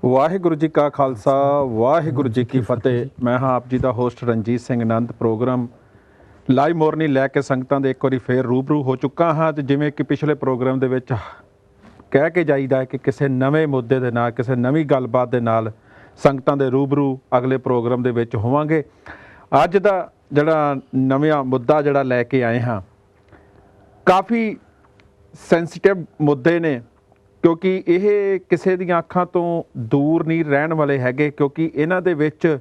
ਵਾਹਿਗੁਰੂ ਜੀ ਕਾ ਖਾਲਸਾ ਵਾਹਿਗੁਰੂ ਜੀ ਕੀ ਫਤਿਹ। ਮੈਂ ਹਾਂ ਆਪ ਜੀ ਦਾ ਹੋਸਟ ਰਣਜੀਤ ਸਿੰਘ ਆਨੰਦ। ਪ੍ਰੋਗਰਾਮ ਲਾਈਵ ਮੋਰਨਿੰਗ ਲੈ ਕੇ ਸੰਗਤਾਂ ਦੇ ਇੱਕ ਵਾਰੀ ਫੇਰ ਰੂਬਰੂ ਹੋ ਚੁੱਕਾ ਹਾਂ। ਤੇ ਜਿਵੇਂ ਕਿ ਪਿਛਲੇ ਪ੍ਰੋਗਰਾਮ ਦੇ ਵਿੱਚ ਕਹਿ ਕੇ ਜਾਈਦਾ ਹੈ ਕਿ ਕਿਸੇ ਨਵੇਂ ਮੁੱਦੇ ਦੇ ਨਾਲ, ਕਿਸੇ ਨਵੀਂ ਗੱਲਬਾਤ ਦੇ ਨਾਲ ਸੰਗਤਾਂ ਦੇ ਰੂਬਰੂ ਅਗਲੇ ਪ੍ਰੋਗਰਾਮ ਦੇ ਵਿੱਚ ਹੋਵਾਂਗੇ। ਅੱਜ ਦਾ ਜਿਹੜਾ ਨਵਾਂ ਮੁੱਦਾ ਜਿਹੜਾ ਲੈ ਕੇ ਆਏ ਹਾਂ, ਕਾਫੀ ਸੈਂਸਿਟਿਵ ਮੁੱਦੇ ਨੇ, ਕਿਉਂਕਿ ਇਹ ਕਿਸੇ ਦੀਆਂ ਅੱਖਾਂ ਤੋਂ ਦੂਰ ਨਹੀਂ ਰਹਿਣ ਵਾਲੇ ਹੈਗੇ, ਕਿਉਂਕਿ ਇਹਨਾਂ ਦੇ ਵਿੱਚ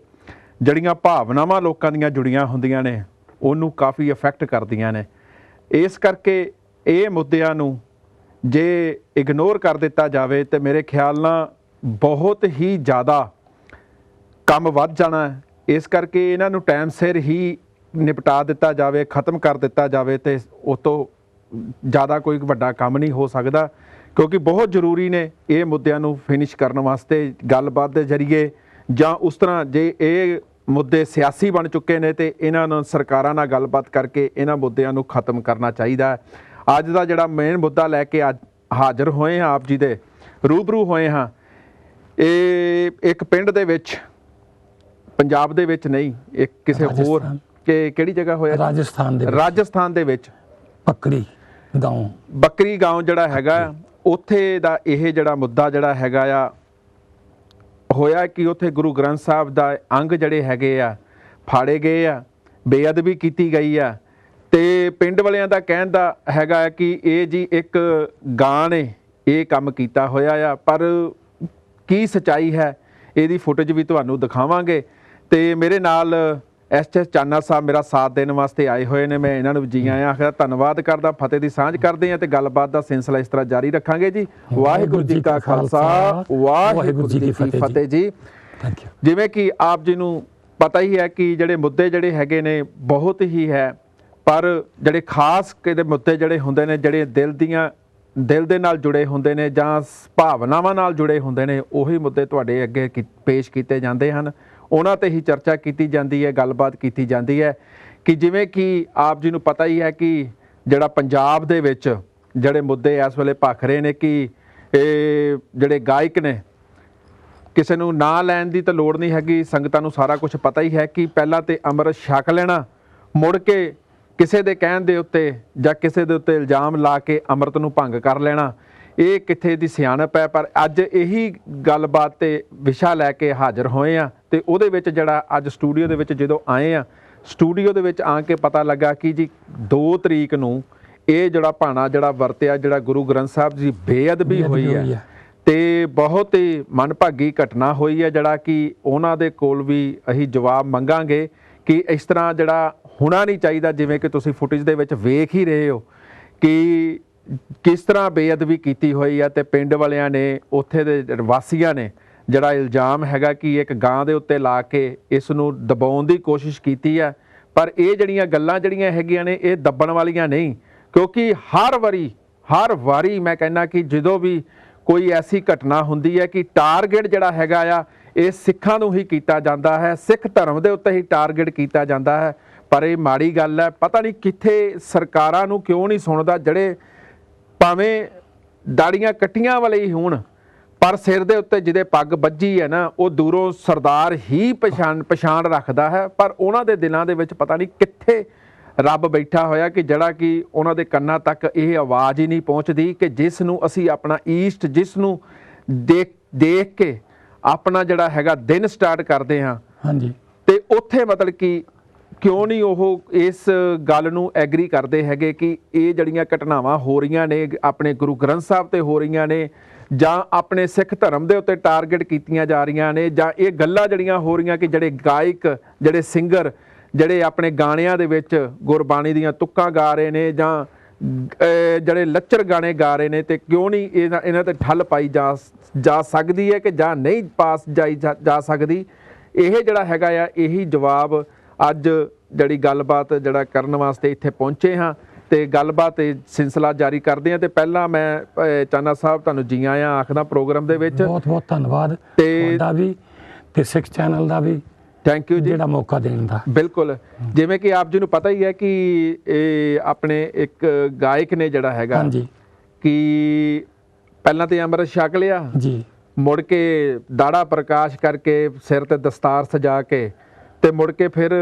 ਜਿਹੜੀਆਂ ਭਾਵਨਾਵਾਂ ਲੋਕਾਂ ਦੀਆਂ ਜੁੜੀਆਂ ਹੁੰਦੀਆਂ ਨੇ ਉਹਨੂੰ ਕਾਫੀ ਅਫੈਕਟ ਕਰਦੀਆਂ ਨੇ। ਇਸ ਕਰਕੇ ਇਹ ਮੁੱਦਿਆਂ ਨੂੰ ਜੇ ਇਗਨੋਰ ਕਰ ਦਿੱਤਾ ਜਾਵੇ ਤਾਂ ਮੇਰੇ ਖਿਆਲ ਨਾਲ ਬਹੁਤ ਹੀ ਜ਼ਿਆਦਾ ਕੰਮ ਵੱਧ ਜਾਣਾ ਹੈ। ਇਸ ਕਰਕੇ ਇਹਨਾਂ ਨੂੰ ਟਾਈਮ ਸਿਰ ਹੀ ਨਿਪਟਾ ਦਿੱਤਾ ਜਾਵੇ, ਖ਼ਤਮ ਕਰ ਦਿੱਤਾ ਜਾਵੇ, ਤੇ ਉਹ ਤੋਂ ਜ਼ਿਆਦਾ ਕੋਈ ਵੱਡਾ ਕੰਮ ਨਹੀਂ ਹੋ ਸਕਦਾ, ਕਿਉਂਕਿ ਬਹੁਤ ਜ਼ਰੂਰੀ ਨੇ ਇਹ ਮੁੱਦਿਆਂ ਨੂੰ ਫਿਨਿਸ਼ ਕਰਨ ਵਾਸਤੇ ਗੱਲਬਾਤ ਦੇ ਜ਼ਰੀਏ। ਜਾਂ ਉਸ ਤਰ੍ਹਾਂ ਜੇ ਇਹ ਮੁੱਦੇ ਸਿਆਸੀ ਬਣ ਚੁੱਕੇ ਨੇ ਤੇ ਇਹਨਾਂ ਨੂੰ ਸਰਕਾਰਾਂ ਨਾਲ ਗੱਲਬਾਤ ਕਰਕੇ ਇਹਨਾਂ ਮੁੱਦਿਆਂ ਨੂੰ ਖ਼ਤਮ ਕਰਨਾ ਚਾਹੀਦਾ ਹੈ। ਅੱਜ ਦਾ ਜਿਹੜਾ ਮੇਨ ਮੁੱਦਾ ਲੈ ਕੇ ਅੱਜ ਹਾਜ਼ਰ ਹੋਏ ਹਾਂ, ਆਪ ਜੀ ਦੇ ਰੂਬਰੂ ਹੋਏ ਹਾਂ, ਇਹ ਇੱਕ ਪਿੰਡ ਦੇ ਵਿੱਚ, ਪੰਜਾਬ ਦੇ ਵਿੱਚ ਨਹੀਂ, ਇੱਕ ਕਿਸੇ ਹੋਰ ਕਿ ਕਿਹੜੀ ਜਗ੍ਹਾ ਹੋਇਆ? ਰਾਜਸਥਾਨ ਦੇ ਵਿੱਚ ਬੱਕਰੀ ਗਾਉਂ ਜਿਹੜਾ ਹੈਗਾ, ਉੱਥੇ ਦਾ ਇਹ ਜਿਹੜਾ ਮੁੱਦਾ ਜਿਹੜਾ ਹੈਗਾ ਆ ਹੋਇਆ ਕਿ ਉੱਥੇ ਗੁਰੂ ਗ੍ਰੰਥ ਸਾਹਿਬ ਦਾ ਅੰਗ ਜਿਹੜੇ ਹੈਗੇ ਆ ਫਾੜੇ ਗਏ ਆ, ਬੇਅਦਬੀ ਕੀਤੀ ਗਈ ਆ। ਤੇ ਪਿੰਡ ਵਾਲਿਆਂ ਦਾ ਕਹਿਣ ਦਾ ਹੈਗਾ ਕਿ ਇਹ ਜੀ ਇੱਕ ਗਾਂ ਨੇ ਇਹ ਕੰਮ ਕੀਤਾ ਹੋਇਆ ਆ, ਪਰ ਕੀ ਸੱਚਾਈ ਹੈ ਇਹਦੀ ਫੁਟੇਜ ਵੀ ਤੁਹਾਨੂੰ ਦਿਖਾਵਾਂਗੇ। ਤੇ ਮੇਰੇ ਨਾਲ ਐਸ ਚਾਨਾ ਸਾਹਿਬ ਮੇਰਾ ਸਾਥ ਦੇਣ ਵਾਸਤੇ ਆਏ ਹੋਏ ਨੇ। ਮੈਂ ਇਹਨਾਂ ਨੂੰ ਜੀ ਆਇਆਂ ਆਖਦਾ, ਧੰਨਵਾਦ ਕਰਦਾ, ਫਤਿਹ ਦੀ ਸਾਂਝ ਕਰਦੇ ਹਾਂ ਤੇ ਗੱਲਬਾਤ ਦਾ ਸਿਲਸਿਲਾ ਇਸ ਤਰ੍ਹਾਂ ਜਾਰੀ ਰੱਖਾਂਗੇ ਜੀ। ਵਾਹਿਗੁਰੂ ਜੀ ਕਾ ਖਾਲਸਾ ਵਾਹਿਗੁਰੂ ਜੀ ਕੀ ਫਤਿਹ ਜੀ। ਜਿਵੇਂ ਕਿ ਆਪ ਜੀ ਨੂੰ ਪਤਾ ਹੀ ਹੈ ਕਿ ਜਿਹੜੇ ਮੁੱਦੇ ਜਿਹੜੇ ਹੈਗੇ ਨੇ ਬਹੁਤ ਹੀ ਹੈ, ਪਰ ਜਿਹੜੇ ਖਾਸ ਕਿਤੇ ਮੁੱਦੇ ਜਿਹੜੇ ਹੁੰਦੇ ਨੇ, ਜਿਹੜੇ ਦਿਲ ਦੇ ਨਾਲ ਜੁੜੇ ਹੁੰਦੇ ਨੇ ਜਾਂ ਭਾਵਨਾਵਾਂ ਨਾਲ ਜੁੜੇ ਹੁੰਦੇ ਨੇ, ਉਹੀ ਮੁੱਦੇ ਤੁਹਾਡੇ ਅੱਗੇ ਪੇਸ਼ ਕੀਤੇ ਜਾਂਦੇ ਹਨ। ਉਹਨਾਂ 'ਤੇ ਹੀ ਚਰਚਾ ਕੀਤੀ ਜਾਂਦੀ ਹੈ, ਗੱਲਬਾਤ ਕੀਤੀ ਜਾਂਦੀ ਹੈ। ਕਿ ਜਿਵੇਂ ਕਿ ਆਪ ਜੀ ਨੂੰ ਪਤਾ ਹੀ ਹੈ ਕਿ ਜਿਹੜਾ ਪੰਜਾਬ ਦੇ ਵਿੱਚ ਜਿਹੜੇ ਮੁੱਦੇ ਇਸ ਵੇਲੇ ਭਖ ਰਹੇ ਨੇ ਕਿ ਇਹ ਜਿਹੜੇ ਗਾਇਕ ਨੇ, ਕਿਸੇ ਨੂੰ ਨਾਂ ਲੈਣ ਦੀ ਤਾਂ ਲੋੜ ਨਹੀਂ ਹੈਗੀ, ਸੰਗਤਾਂ ਨੂੰ ਸਾਰਾ ਕੁਝ ਪਤਾ ਹੀ ਹੈ ਕਿ ਪਹਿਲਾਂ ਤਾਂ ਅੰਮ੍ਰਿਤ ਛਕ ਲੈਣਾ, ਮੁੜ ਕੇ ਕਿਸੇ ਦੇ ਕਹਿਣ ਦੇ ਉੱਤੇ ਜਾਂ ਕਿਸੇ ਦੇ ਉੱਤੇ ਇਲਜ਼ਾਮ ਲਾ ਕੇ ਅੰਮ੍ਰਿਤ ਨੂੰ ਭੰਗ ਕਰ ਲੈਣਾ, ਇਹ ਕਿੱਥੇ ਦੀ ਸਿਆਣਪ ਹੈ। ਪਰ ਅੱਜ ਇਹੀ ਗੱਲਬਾਤ ਤੇ ਵਿਸ਼ਾ ਲੈ ਕੇ ਹਾਜ਼ਰ ਹੋਏ ਆ। ਤੇ ਉਹਦੇ ਵਿੱਚ ਜਿਹੜਾ ਅੱਜ ਸਟੂਡੀਓ ਦੇ ਵਿੱਚ ਜਦੋਂ ਆਏ ਆ, ਸਟੂਡੀਓ ਦੇ ਵਿੱਚ ਆ ਕੇ ਪਤਾ ਲੱਗਾ ਕਿ ਜੀ 2 ਤਰੀਕ ਨੂੰ ਇਹ ਜਿਹੜਾ ਭਾਣਾ ਜਿਹੜਾ ਵਰਤਿਆ, ਜਿਹੜਾ ਗੁਰੂ ਗ੍ਰੰਥ ਸਾਹਿਬ ਦੀ ਬੇਅਦਬੀ ਹੋਈ ਹੈ ਤੇ ਬਹੁਤ ਹੀ ਮੰਦਭਾਗੀ ਘਟਨਾ ਹੋਈ ਹੈ, ਜਿਹੜਾ ਕਿ ਉਹਨਾਂ ਦੇ ਕੋਲ ਵੀ ਅਸੀਂ ਜਵਾਬ ਮੰਗਾਂਗੇ ਕਿ ਇਸ ਤਰ੍ਹਾਂ ਜਿਹੜਾ ਹੋਣਾ ਨਹੀਂ ਚਾਹੀਦਾ। ਜਿਵੇਂ ਕਿ ਤੁਸੀਂ ਫੁਟੇਜ ਦੇ ਵਿੱਚ ਵੇਖ ਹੀ ਰਹੇ ਹੋ ਕਿ ਕਿਸ ਤਰ੍ਹਾਂ ਬੇਅਦਬੀ ਕੀਤੀ ਹੋਈ ਹੈ। ਤੇ ਪਿੰਡ ਵਾਲਿਆਂ ਨੇ, ਉੱਥੇ ਦੇ ਵਾਸੀਆਂ ਨੇ ਜਿਹੜਾ ਇਲਜ਼ਾਮ ਹੈਗਾ ਕਿ ਇੱਕ ਗਾਂ ਦੇ ਉੱਤੇ ਲਾ ਕੇ ਇਸ ਨੂੰ ਦਬਾਉਣ ਦੀ ਕੋਸ਼ਿਸ਼ ਕੀਤੀ ਹੈ। ਪਰ ਇਹ ਜਿਹੜੀਆਂ ਗੱਲਾਂ ਜਿਹੜੀਆਂ ਹੈਗੀਆਂ ਨੇ, ਇਹ ਦੱਬਣ ਵਾਲੀਆਂ ਨਹੀਂ, ਕਿਉਂਕਿ ਹਰ ਵਾਰੀ ਮੈਂ ਕਹਿੰਦਾ ਕਿ ਜਦੋਂ ਵੀ ਕੋਈ ਐਸੀ ਘਟਨਾ ਹੁੰਦੀ ਹੈ ਕਿ ਟਾਰਗੇਟ ਜਿਹੜਾ ਹੈਗਾ ਆ ਇਹ ਸਿੱਖਾਂ ਨੂੰ ਹੀ ਕੀਤਾ ਜਾਂਦਾ ਹੈ, ਸਿੱਖ ਧਰਮ ਦੇ ਉੱਤੇ ਹੀ ਟਾਰਗੇਟ ਕੀਤਾ ਜਾਂਦਾ ਹੈ। ਪਰ ਇਹ ਮਾੜੀ ਗੱਲ ਹੈ। ਪਤਾ ਨਹੀਂ ਕਿੱਥੇ ਸਰਕਾਰਾਂ ਨੂੰ ਕਿਉਂ ਨਹੀਂ ਸੁਣਦਾ, ਜਿਹੜੇ ਭਾਵੇਂ ਦਾੜੀਆਂ ਕੱਟੀਆਂ ਵਾਲੇ ਹੀ ਹੋਣ, ਪਰ ਸਿਰ ਦੇ ਉੱਤੇ ਜਿਹਦੇ ਪੱਗ ਬੱਝੀ ਹੈ ਨਾ, ਉਹ ਦੂਰੋਂ ਸਰਦਾਰ ਹੀ ਪਛਾਣ ਰੱਖਦਾ ਹੈ। ਪਰ ਉਹਨਾਂ ਦੇ ਦਿਲਾਂ ਦੇ ਵਿੱਚ ਪਤਾ ਨਹੀਂ ਕਿੱਥੇ ਰੱਬ ਬੈਠਾ ਹੋਇਆ ਕਿ ਜਿਹੜਾ ਕਿ ਉਹਨਾਂ ਦੇ ਕੰਨਾਂ ਤੱਕ ਇਹ ਆਵਾਜ਼ ਹੀ ਨਹੀਂ ਪਹੁੰਚਦੀ ਕਿ ਜਿਸ ਨੂੰ ਅਸੀਂ ਆਪਣਾ ਈਸਟ, ਜਿਸ ਨੂੰ ਦੇਖ ਕੇ ਆਪਣਾ ਜਿਹੜਾ ਹੈਗਾ ਦਿਨ ਸਟਾਰਟ ਕਰਦੇ ਹਾਂ। ਹਾਂਜੀ। ਤੇ ਉੱਥੇ ਮਤਲਬ ਕਿ ਕਿਉਂ ਨਹੀਂ ਉਹ ਇਸ ਗੱਲ ਨੂੰ ਐਗਰੀ ਕਰਦੇ ਹੈਗੇ ਕਿ ਇਹ ਜਿਹੜੀਆਂ ਘਟਨਾਵਾਂ ਹੋ ਰਹੀਆਂ ਨੇ ਆਪਣੇ ਗੁਰੂ ਗ੍ਰੰਥ ਸਾਹਿਬ ਤੇ ਹੋ ਰਹੀਆਂ ਨੇ, ਜਾਂ ਆਪਣੇ ਸਿੱਖ ਧਰਮ ਦੇ ਉੱਤੇ ਟਾਰਗੇਟ ਕੀਤੀਆਂ ਜਾ ਰਹੀਆਂ ਨੇ, ਜਾਂ ਇਹ ਗੱਲਾਂ ਜਿਹੜੀਆਂ ਹੋ ਰਹੀਆਂ ਕਿ ਜਿਹੜੇ ਗਾਇਕ, ਜਿਹੜੇ ਸਿੰਗਰ, ਜਿਹੜੇ ਆਪਣੇ ਗਾਣਿਆਂ ਦੇ ਵਿੱਚ ਗੁਰਬਾਣੀ ਦੀਆਂ ਤੁਕਾਂ ਗਾ ਰਹੇ ਨੇ, ਜਾਂ ਜਿਹੜੇ ਲੱਚਰ ਗਾਣੇ ਗਾ ਰਹੇ ਨੇ, ਤੇ ਕਿਉਂ ਨਹੀਂ ਇਹਨਾਂ ਤੇ ਠੱਲ ਪਾਈ ਜਾ ਸਕਦੀ ਹੈ ਕਿ ਜਾਂ ਨਹੀਂ ਪਾਸ ਜਾ ਸਕਦੀ। ਇਹ ਜਿਹੜਾ ਹੈਗਾ ਆ, ਇਹੀ ਜਵਾਬ ਅੱਜ ਜਿਹੜੀ ਗੱਲਬਾਤ ਜਿਹੜਾ ਕਰਨ ਵਾਸਤੇ ਇੱਥੇ ਪਹੁੰਚੇ ਹਾਂ ਤੇ ਗੱਲਬਾਤ ਸਿਲਸਿਲਾ ਜਾਰੀ ਕਰਦੇ ਹਾਂ। ਤੇ ਪਹਿਲਾਂ ਮੈਂ ਚਾਨਾ ਸਾਹਿਬ ਤੁਹਾਨੂੰ ਜੀ ਆਇਆਂ ਆਖਦਾ ਪ੍ਰੋਗਰਾਮ ਦੇ ਵਿੱਚ। ਬਹੁਤ ਧੰਨਵਾਦ ਤੁਹਾਡਾ ਵੀ ਤੇ ਸਿੱਖ ਚੈਨਲ ਦਾ ਵੀ, ਥੈਂਕ ਯੂ ਜੀ, ਜਿਹੜਾ ਮੌਕਾ ਦੇਣ ਦਾ। ਬਿਲਕੁਲ। ਜਿਵੇਂ ਕਿ ਆਪ ਜੀ ਨੂੰ ਪਤਾ ਹੀ ਹੈ ਕਿ ਇਹ ਆਪਣੇ ਇੱਕ ਗਾਇਕ ਨੇ ਜਿਹੜਾ ਹੈਗਾ, ਕਿ ਪਹਿਲਾਂ ਤੇ ਅੰਮ੍ਰਿਤ ਛਕ ਲਿਆ ਜੀ, ਮੁੜ ਕੇ ਦਾੜਾ ਪ੍ਰਕਾਸ਼ ਕਰਕੇ ਸਿਰ ਤੇ ਦਸਤਾਰ ਸਜਾ ਕੇ ਤੇ ਮੁੜ ਕੇ ਫਿਰ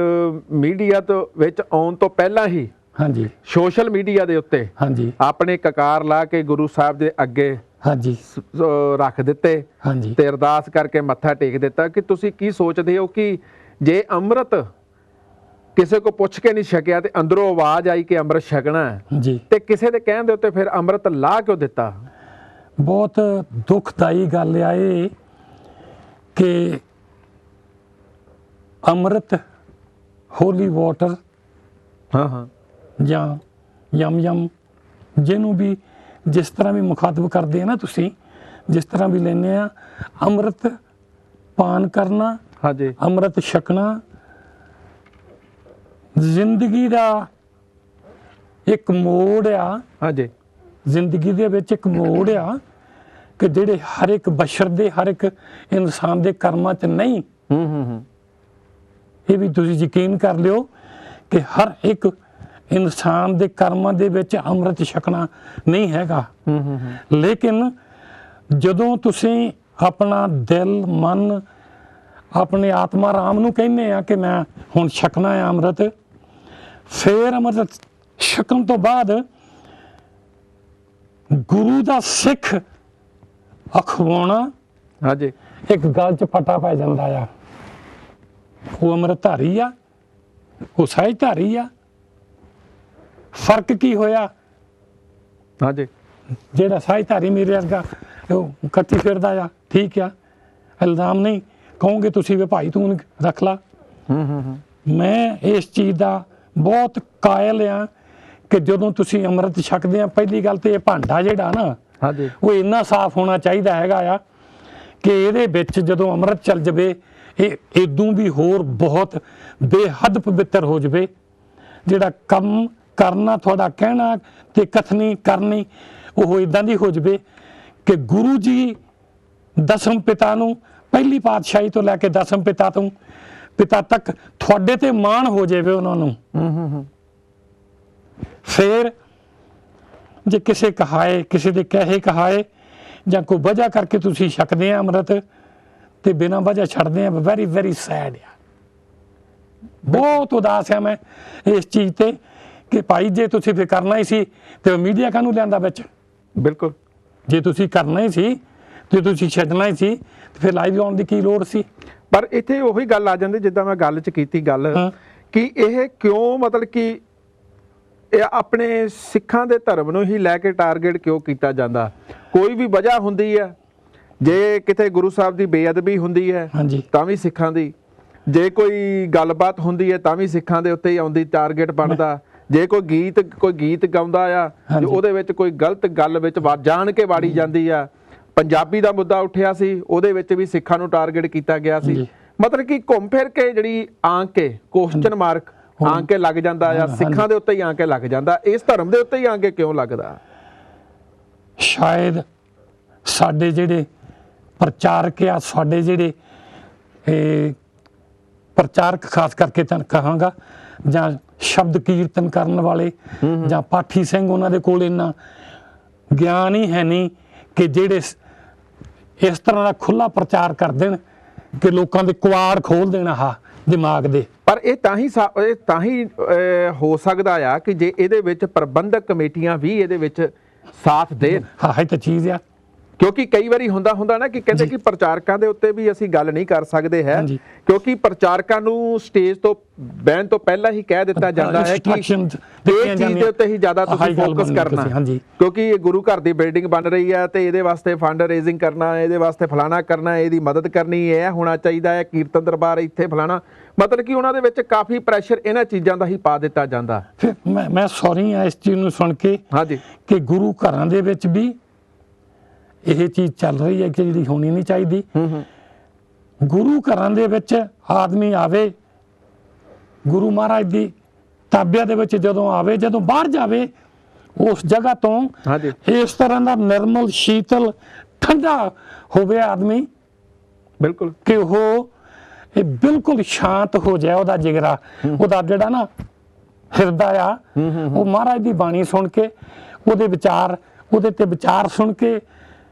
ਮੀਡੀਆ ਤੋਂ ਵਿੱਚ ਆਉਣ ਤੋਂ ਪਹਿਲਾਂ ਹੀ ਹਾਂਜੀ ਸੋਸ਼ਲ ਮੀਡੀਆ ਦੇ ਉੱਤੇ ਹਾਂਜੀ ਆਪਣੇ ਕਕਾਰ ਲਾ ਕੇ ਗੁਰੂ ਸਾਹਿਬ ਦੇ ਅੱਗੇ ਹਾਂਜੀ ਰੱਖ ਦਿੱਤੇ ਹਾਂਜੀ ਤੇ ਅਰਦਾਸ ਕਰਕੇ ਮੱਥਾ ਟੇਕ ਦਿੱਤਾ ਕਿ ਤੁਸੀਂ ਕੀ ਸੋਚਦੇ ਹੋ ਕਿ ਜੇ ਅੰਮ੍ਰਿਤ ਕਿਸੇ ਕੋ ਪੁੱਛ ਕੇ ਨਹੀਂ ਛਕਿਆ ਤੇ ਅੰਦਰੋਂ ਆਵਾਜ਼ ਆਈ ਕਿ ਅੰਮ੍ਰਿਤ ਛਕਣਾ ਹੈ ਜੀ ਤੇ ਕਿਸੇ ਦੇ ਕਹਿਣ ਦੇ ਉੱਤੇ ਫਿਰ ਅੰਮ੍ਰਿਤ ਲਾ ਕਿਉਂ ਦਿੱਤਾ? ਬਹੁਤ ਦੁਖਦਾਈ ਗੱਲ ਆ ਇਹ ਕਿ ਅੰਮ੍ਰਿਤ ਹੋਲੀ ਵਾਟਰ ਹਾਂ ਜਾਂ ਯਮ ਯਮ ਜਿਹਨੂੰ ਵੀ ਜਿਸ ਤਰ੍ਹਾਂ ਵੀ ਮੁਖਾਤਬ ਕਰਦੇ ਆ ਨਾ ਤੁਸੀਂ, ਜਿਸ ਤਰ੍ਹਾਂ ਵੀ ਲੈਂਦੇ ਆ, ਅੰਮ੍ਰਿਤ ਪਾਨ ਕਰਨਾ, ਹਾਂਜੀ ਅੰਮ੍ਰਿਤ ਛਕਣਾ ਜ਼ਿੰਦਗੀ ਦਾ ਇੱਕ ਮੋੜ ਆ। ਹਾਂਜੀ ਜ਼ਿੰਦਗੀ ਦੇ ਵਿੱਚ ਇੱਕ ਮੋੜ ਆ ਕਿ ਜਿਹੜੇ ਹਰ ਇੱਕ ਬਸ਼ਰ ਦੇ, ਹਰ ਇੱਕ ਇਨਸਾਨ ਦੇ ਕਰਮਾਂ 'ਚ ਨਹੀਂ। ਇਹ ਵੀ ਤੁਸੀਂ ਯਕੀਨ ਕਰ ਲਿਓ ਕਿ ਹਰ ਇੱਕ ਇਨਸਾਨ ਦੇ ਕਰਮਾਂ ਦੇ ਵਿੱਚ ਅੰਮ੍ਰਿਤ ਛਕਣਾ ਨਹੀਂ ਹੈਗਾ। ਲੇਕਿਨ ਜਦੋਂ ਤੁਸੀਂ ਆਪਣਾ ਦਿਲ, ਮਨ, ਆਪਣੇ ਆਤਮਾ ਰਾਮ ਨੂੰ ਕਹਿੰਦੇ ਆ ਕਿ ਮੈਂ ਹੁਣ ਛਕਣਾ ਹੈ ਅੰਮ੍ਰਿਤ, ਫਿਰ ਅੰਮ੍ਰਿਤ ਛਕਣ ਤੋਂ ਬਾਅਦ ਗੁਰੂ ਦਾ ਸਿੱਖ ਅਖਵਾਉਣਾ, ਹਾਂਜੀ, ਇੱਕ ਗੱਲ 'ਚ ਫਟਾ ਪੈ ਜਾਂਦਾ ਆ। ਉਹ ਅੰਮ੍ਰਿਤਧਾਰੀ ਆ, ਉਹ ਸਹਿਜਧਾਰੀ ਆ। ਫਰਕ ਕੀ ਹੋਇਆ? ਹਾਂਜੀ, ਜਿਹੜਾ ਸਹਿਜਧਾਰੀ ਮੇਰੇ ਵਰਗਾ ਉਹ ਕੱਤੀ ਫਿਰਦਾ ਆ, ਠੀਕ ਆ, ਇਲਜ਼ਾਮ ਨਹੀਂ ਕਹੋਗੇ ਤੁਸੀਂ ਵੀ ਭਾਈ ਤੂੰ ਰੱਖ ਲਾ। ਮੈਂ ਇਸ ਚੀਜ਼ ਦਾ ਬਹੁਤ ਕਾਇਲ ਆ ਕਿ ਜਦੋਂ ਤੁਸੀਂ ਅੰਮ੍ਰਿਤ ਛਕਦੇ ਆ, ਪਹਿਲੀ ਗੱਲ ਤੇ ਇਹ ਭਾਂਡਾ ਜਿਹੜਾ ਨਾ, ਹਾਂਜੀ, ਉਹ ਇੰਨਾ ਸਾਫ਼ ਹੋਣਾ ਚਾਹੀਦਾ ਹੈਗਾ ਆ ਕਿ ਇਹਦੇ ਵਿੱਚ ਜਦੋਂ ਅੰਮ੍ਰਿਤ ਚੱਲ ਜਾਵੇ ਇਹ ਇਦੋਂ ਵੀ ਹੋਰ ਬਹੁਤ ਬੇਹੱਦ ਪਵਿੱਤਰ ਹੋ ਜਾਵੇ। ਜਿਹੜਾ ਕੰਮ ਕਰਨਾ, ਤੁਹਾਡਾ ਕਹਿਣਾ ਤੇ ਕਥਨੀ ਕਰਨੀ, ਉਹ ਇਦਾਂ ਦੀ ਹੋ ਜਾਵੇ ਕਿ ਗੁਰੂ ਜੀ ਦਸਮ ਪਿਤਾ ਨੂੰ, ਪਹਿਲੀ ਪਾਤਸ਼ਾਹੀ ਤੋਂ ਲੈ ਕੇ ਦਸਮ ਪਿਤਾ ਤੱਕ ਤੁਹਾਡੇ ਤੇ ਮਾਣ ਹੋ ਜਾਵੇ ਉਹਨਾਂ ਨੂੰ। ਫਿਰ ਜੇ ਕਿਸੇ ਕਹਾਏ, ਕਿਸੇ ਦੇ ਕਹੇ ਕਹਾਏ ਜਾਂ ਕੋਈ ਵਜ੍ਹਾ ਕਰਕੇ ਤੁਸੀਂ ਛਕਦੇ ਆ ਅੰਮ੍ਰਿਤ ਤੇ ਬਿਨਾਂ ਵਜ੍ਹਾ ਛੱਡਦੇ ਆ, ਵੈਰੀ ਵੈਰੀ ਸੈਡ ਆ। ਬਹੁਤ ਉਦਾਸ ਆ ਮੈਂ ਇਸ ਚੀਜ਼ ਤੇ ਕਿ ਭਾਈ ਜੇ ਤੁਸੀਂ ਫਿਰ ਕਰਨਾ ਹੀ ਸੀ ਤੇ ਮੀਡੀਆ ਕਾਹਨੂੰ ਲਿਆਂਦਾ ਵਿੱਚ? ਬਿਲਕੁਲ, ਜੇ ਤੁਸੀਂ ਕਰਨਾ ਹੀ ਸੀ ਤੇ ਤੁਸੀਂ ਛੱਡਣਾ ਹੀ ਸੀ ਤੇ ਫਿਰ ਲਾਈਵ ਆਉਣ ਦੀ ਕੀ ਲੋੜ ਸੀ? ਪਰ ਇੱਥੇ ਉਹੀ ਗੱਲ ਆ ਜਾਂਦੀ ਜਿੱਦਾਂ ਮੈਂ ਗੱਲ 'ਚ ਕੀਤੀ ਗੱਲ ਕਿ ਇਹ ਕਿਉਂ, ਮਤਲਬ ਕਿ ਇਹ ਆਪਣੇ ਸਿੱਖਾਂ ਦੇ ਧਰਮ ਨੂੰ ਹੀ ਲੈ ਕੇ ਟਾਰਗੇਟ ਕਿਉਂ ਕੀਤਾ ਜਾਂਦਾ? ਕੋਈ ਵੀ ਵਜ੍ਹਾ ਹੁੰਦੀ ਹੈ, ਜੇ ਕਿਤੇ ਗੁਰੂ ਸਾਹਿਬ ਦੀ ਬੇਅਦਬੀ ਹੁੰਦੀ ਹੈ ਤਾਂ ਵੀ ਸਿੱਖਾਂ ਦੀ, ਜੇ ਕੋਈ ਗੱਲਬਾਤ ਹੁੰਦੀ ਹੈ ਤਾਂ ਵੀ ਸਿੱਖਾਂ ਦੇ ਉੱਤੇ ਹੀ ਆਉਂਦੀ, ਟਾਰਗੇਟ ਬਣਦਾ। ਜੇ ਕੋਈ ਗੀਤ ਗਾਉਂਦਾ ਆ ਉਹਦੇ ਵਿੱਚ ਕੋਈ ਗਲਤ ਗੱਲ ਵਿੱਚ ਜਾਣ ਕੇ ਵਾੜੀ ਜਾਂਦੀ ਆ। ਪੰਜਾਬੀ ਦਾ ਮੁੱਦਾ ਉੱਠਿਆ ਸੀ, ਉਹਦੇ ਵਿੱਚ ਵੀ ਸਿੱਖਾਂ ਨੂੰ ਟਾਰਗੇਟ ਕੀਤਾ ਗਿਆ ਸੀ। ਮਤਲਬ ਕਿ ਘੁੰਮ ਫਿਰ ਕੇ ਜਿਹੜੀ ਆਂਕ ਕੇ ਕੁਐਸਚਨ ਮਾਰਕ ਆਂਕ ਕੇ ਲੱਗ ਜਾਂਦਾ ਆ, ਸਿੱਖਾਂ ਦੇ ਉੱਤੇ ਹੀ ਆਂਕ ਕੇ ਲੱਗ ਜਾਂਦਾ। ਇਸ ਧਰਮ ਦੇ ਉੱਤੇ ਹੀ ਆਂਕ ਕੇ ਕਿਉਂ ਲੱਗਦਾ? ਸ਼ਾਇਦ ਸਾਡੇ ਜਿਹੜੇ ਪ੍ਰਚਾਰਕ ਆ, ਸਾਡੇ ਜਿਹੜੇ ਪ੍ਰਚਾਰਕ ਖਾਸ ਕਰਕੇ ਤਾਂ ਕਹਾਂਗਾ, ਜਾਂ ਸ਼ਬਦ ਕੀਰਤਨ ਕਰਨ ਵਾਲੇ ਜਾਂ ਪਾਠੀ ਸਿੰਘ, ਉਹਨਾਂ ਦੇ ਕੋਲ ਇੰਨਾ ਗਿਆਨ ਹੀ ਹੈ ਨਹੀਂ ਕਿ ਜਿਹੜੇ ਇਸ ਤਰ੍ਹਾਂ ਦਾ ਖੁੱਲ੍ਹਾ ਪ੍ਰਚਾਰ ਕਰ ਦੇਣ ਕਿ ਲੋਕਾਂ ਦੇ ਕੁਆੜ ਖੋਲ ਦੇਣ ਆਹ ਦਿਮਾਗ ਦੇ। ਪਰ ਇਹ ਤਾਂ ਹੀ ਹੋ ਸਕਦਾ ਆ ਕਿ ਜੇ ਇਹਦੇ ਵਿੱਚ ਪ੍ਰਬੰਧਕ ਕਮੇਟੀਆਂ ਵੀ ਇਹਦੇ ਵਿੱਚ ਸਾਥ ਦੇਣ। ਹਾਂ, ਇਹ ਤਾਂ ਚੀਜ਼ ਆ, ਕਿਉਂਕਿ ਕਈ ਵਾਰੀ ਹੁੰਦਾ ਨਾ ਕਿ ਕਹਿੰਦੇ ਕਿ ਪ੍ਰਚਾਰਕਾਂ ਦੇ ਉੱਤੇ ਵੀ ਅਸੀਂ ਗੱਲ ਨਹੀਂ ਕਰ ਸਕਦੇ ਹੈ, ਕਿਉਂਕਿ ਪ੍ਰਚਾਰਕਾਂ ਨੂੰ ਸਟੇਜ ਤੋਂ ਬਹਿਣ ਤੋਂ ਪਹਿਲਾਂ ਹੀ ਕਹਿ ਦਿੱਤਾ ਜਾਂਦਾ ਹੈ ਕਿ ਇਸ ਚੀਜ਼ ਦੇ ਉੱਤੇ ਹੀ ਜ਼ਿਆਦਾ ਤੁਸੀਂ ਫੋਕਸ ਕਰਨਾ, ਕਿਉਂਕਿ ਇਹ ਗੁਰੂ ਘਰ ਦੀ ਬਿਲਡਿੰਗ ਬਣ ਰਹੀ ਹੈ ਤੇ ਇਹਦੇ ਵਾਸਤੇ ਫੰਡ ਰੇਜ਼ਿੰਗ ਕਰਨਾ, ਇਹਦੇ ਵਾਸਤੇ ਫਲਾਣਾ ਕਰਨਾ, ਇਹਦੀ ਮਦਦ ਕਰਨੀ, ਇਹ ਹੋਣਾ ਚਾਹੀਦਾ ਹੈ, ਕੀਰਤਨ ਦਰਬਾਰ ਇੱਥੇ ਫਲਾਣਾ। ਮਤਲਬ ਕਿ ਉਹਨਾਂ ਦੇ ਵਿੱਚ ਕਾਫੀ ਪ੍ਰੈਸ਼ਰ ਇਹਨਾਂ ਚੀਜ਼ਾਂ ਦਾ ਹੀ ਪਾ ਦਿੱਤਾ ਜਾਂਦਾ। ਫਿਰ ਮੈਂ ਸੌਰੀ ਆ ਇਸ ਚੀਜ਼ ਨੂੰ ਸੁਣ ਕੇ, ਹਾਂਜੀ, ਕਿ ਗੁਰੂ ਘਰਾਂ ਦੇ ਵਿੱਚ ਵੀ ਇਹ ਚੀਜ਼ ਚੱਲ ਰਹੀ ਹੈ ਕਿ ਜਿਹੜੀ ਹੋਣੀ ਨਹੀਂ ਚਾਹੀਦੀ। ਗੁਰੂ ਘਰਾਂ ਦੇ ਵਿੱਚ ਆਦਮੀ ਆਵੇ, ਗੁਰੂ ਮਹਾਰਾਜ ਦੀ ਤਾਬਿਆ ਦੇ ਵਿੱਚ ਜਦੋਂ ਆਵੇ, ਜਦੋਂ ਬਾਹਰ ਜਾਵੇ ਉਸ ਜਗ੍ਹਾ ਤੋਂ, ਇਸ ਤਰ੍ਹਾਂ ਦਾ ਨਿਰਮਲ, ਸ਼ੀਤਲ, ਠੰਡਾ ਹੋਵੇ ਆਦਮੀ, ਬਿਲਕੁਲ, ਕਿ ਉਹ ਇਹ ਬਿਲਕੁਲ ਸ਼ਾਂਤ ਹੋ ਜਾਏ, ਉਹਦਾ ਜਿਗਰਾ, ਉਹਦਾ ਜਿਹੜਾ ਨਾ ਹਿਰਦਾ ਆ, ਉਹ ਮਹਾਰਾਜ ਦੀ ਬਾਣੀ ਸੁਣ ਕੇ, ਉਹਦੇ ਤੇ ਵਿਚਾਰ ਸੁਣ ਕੇ,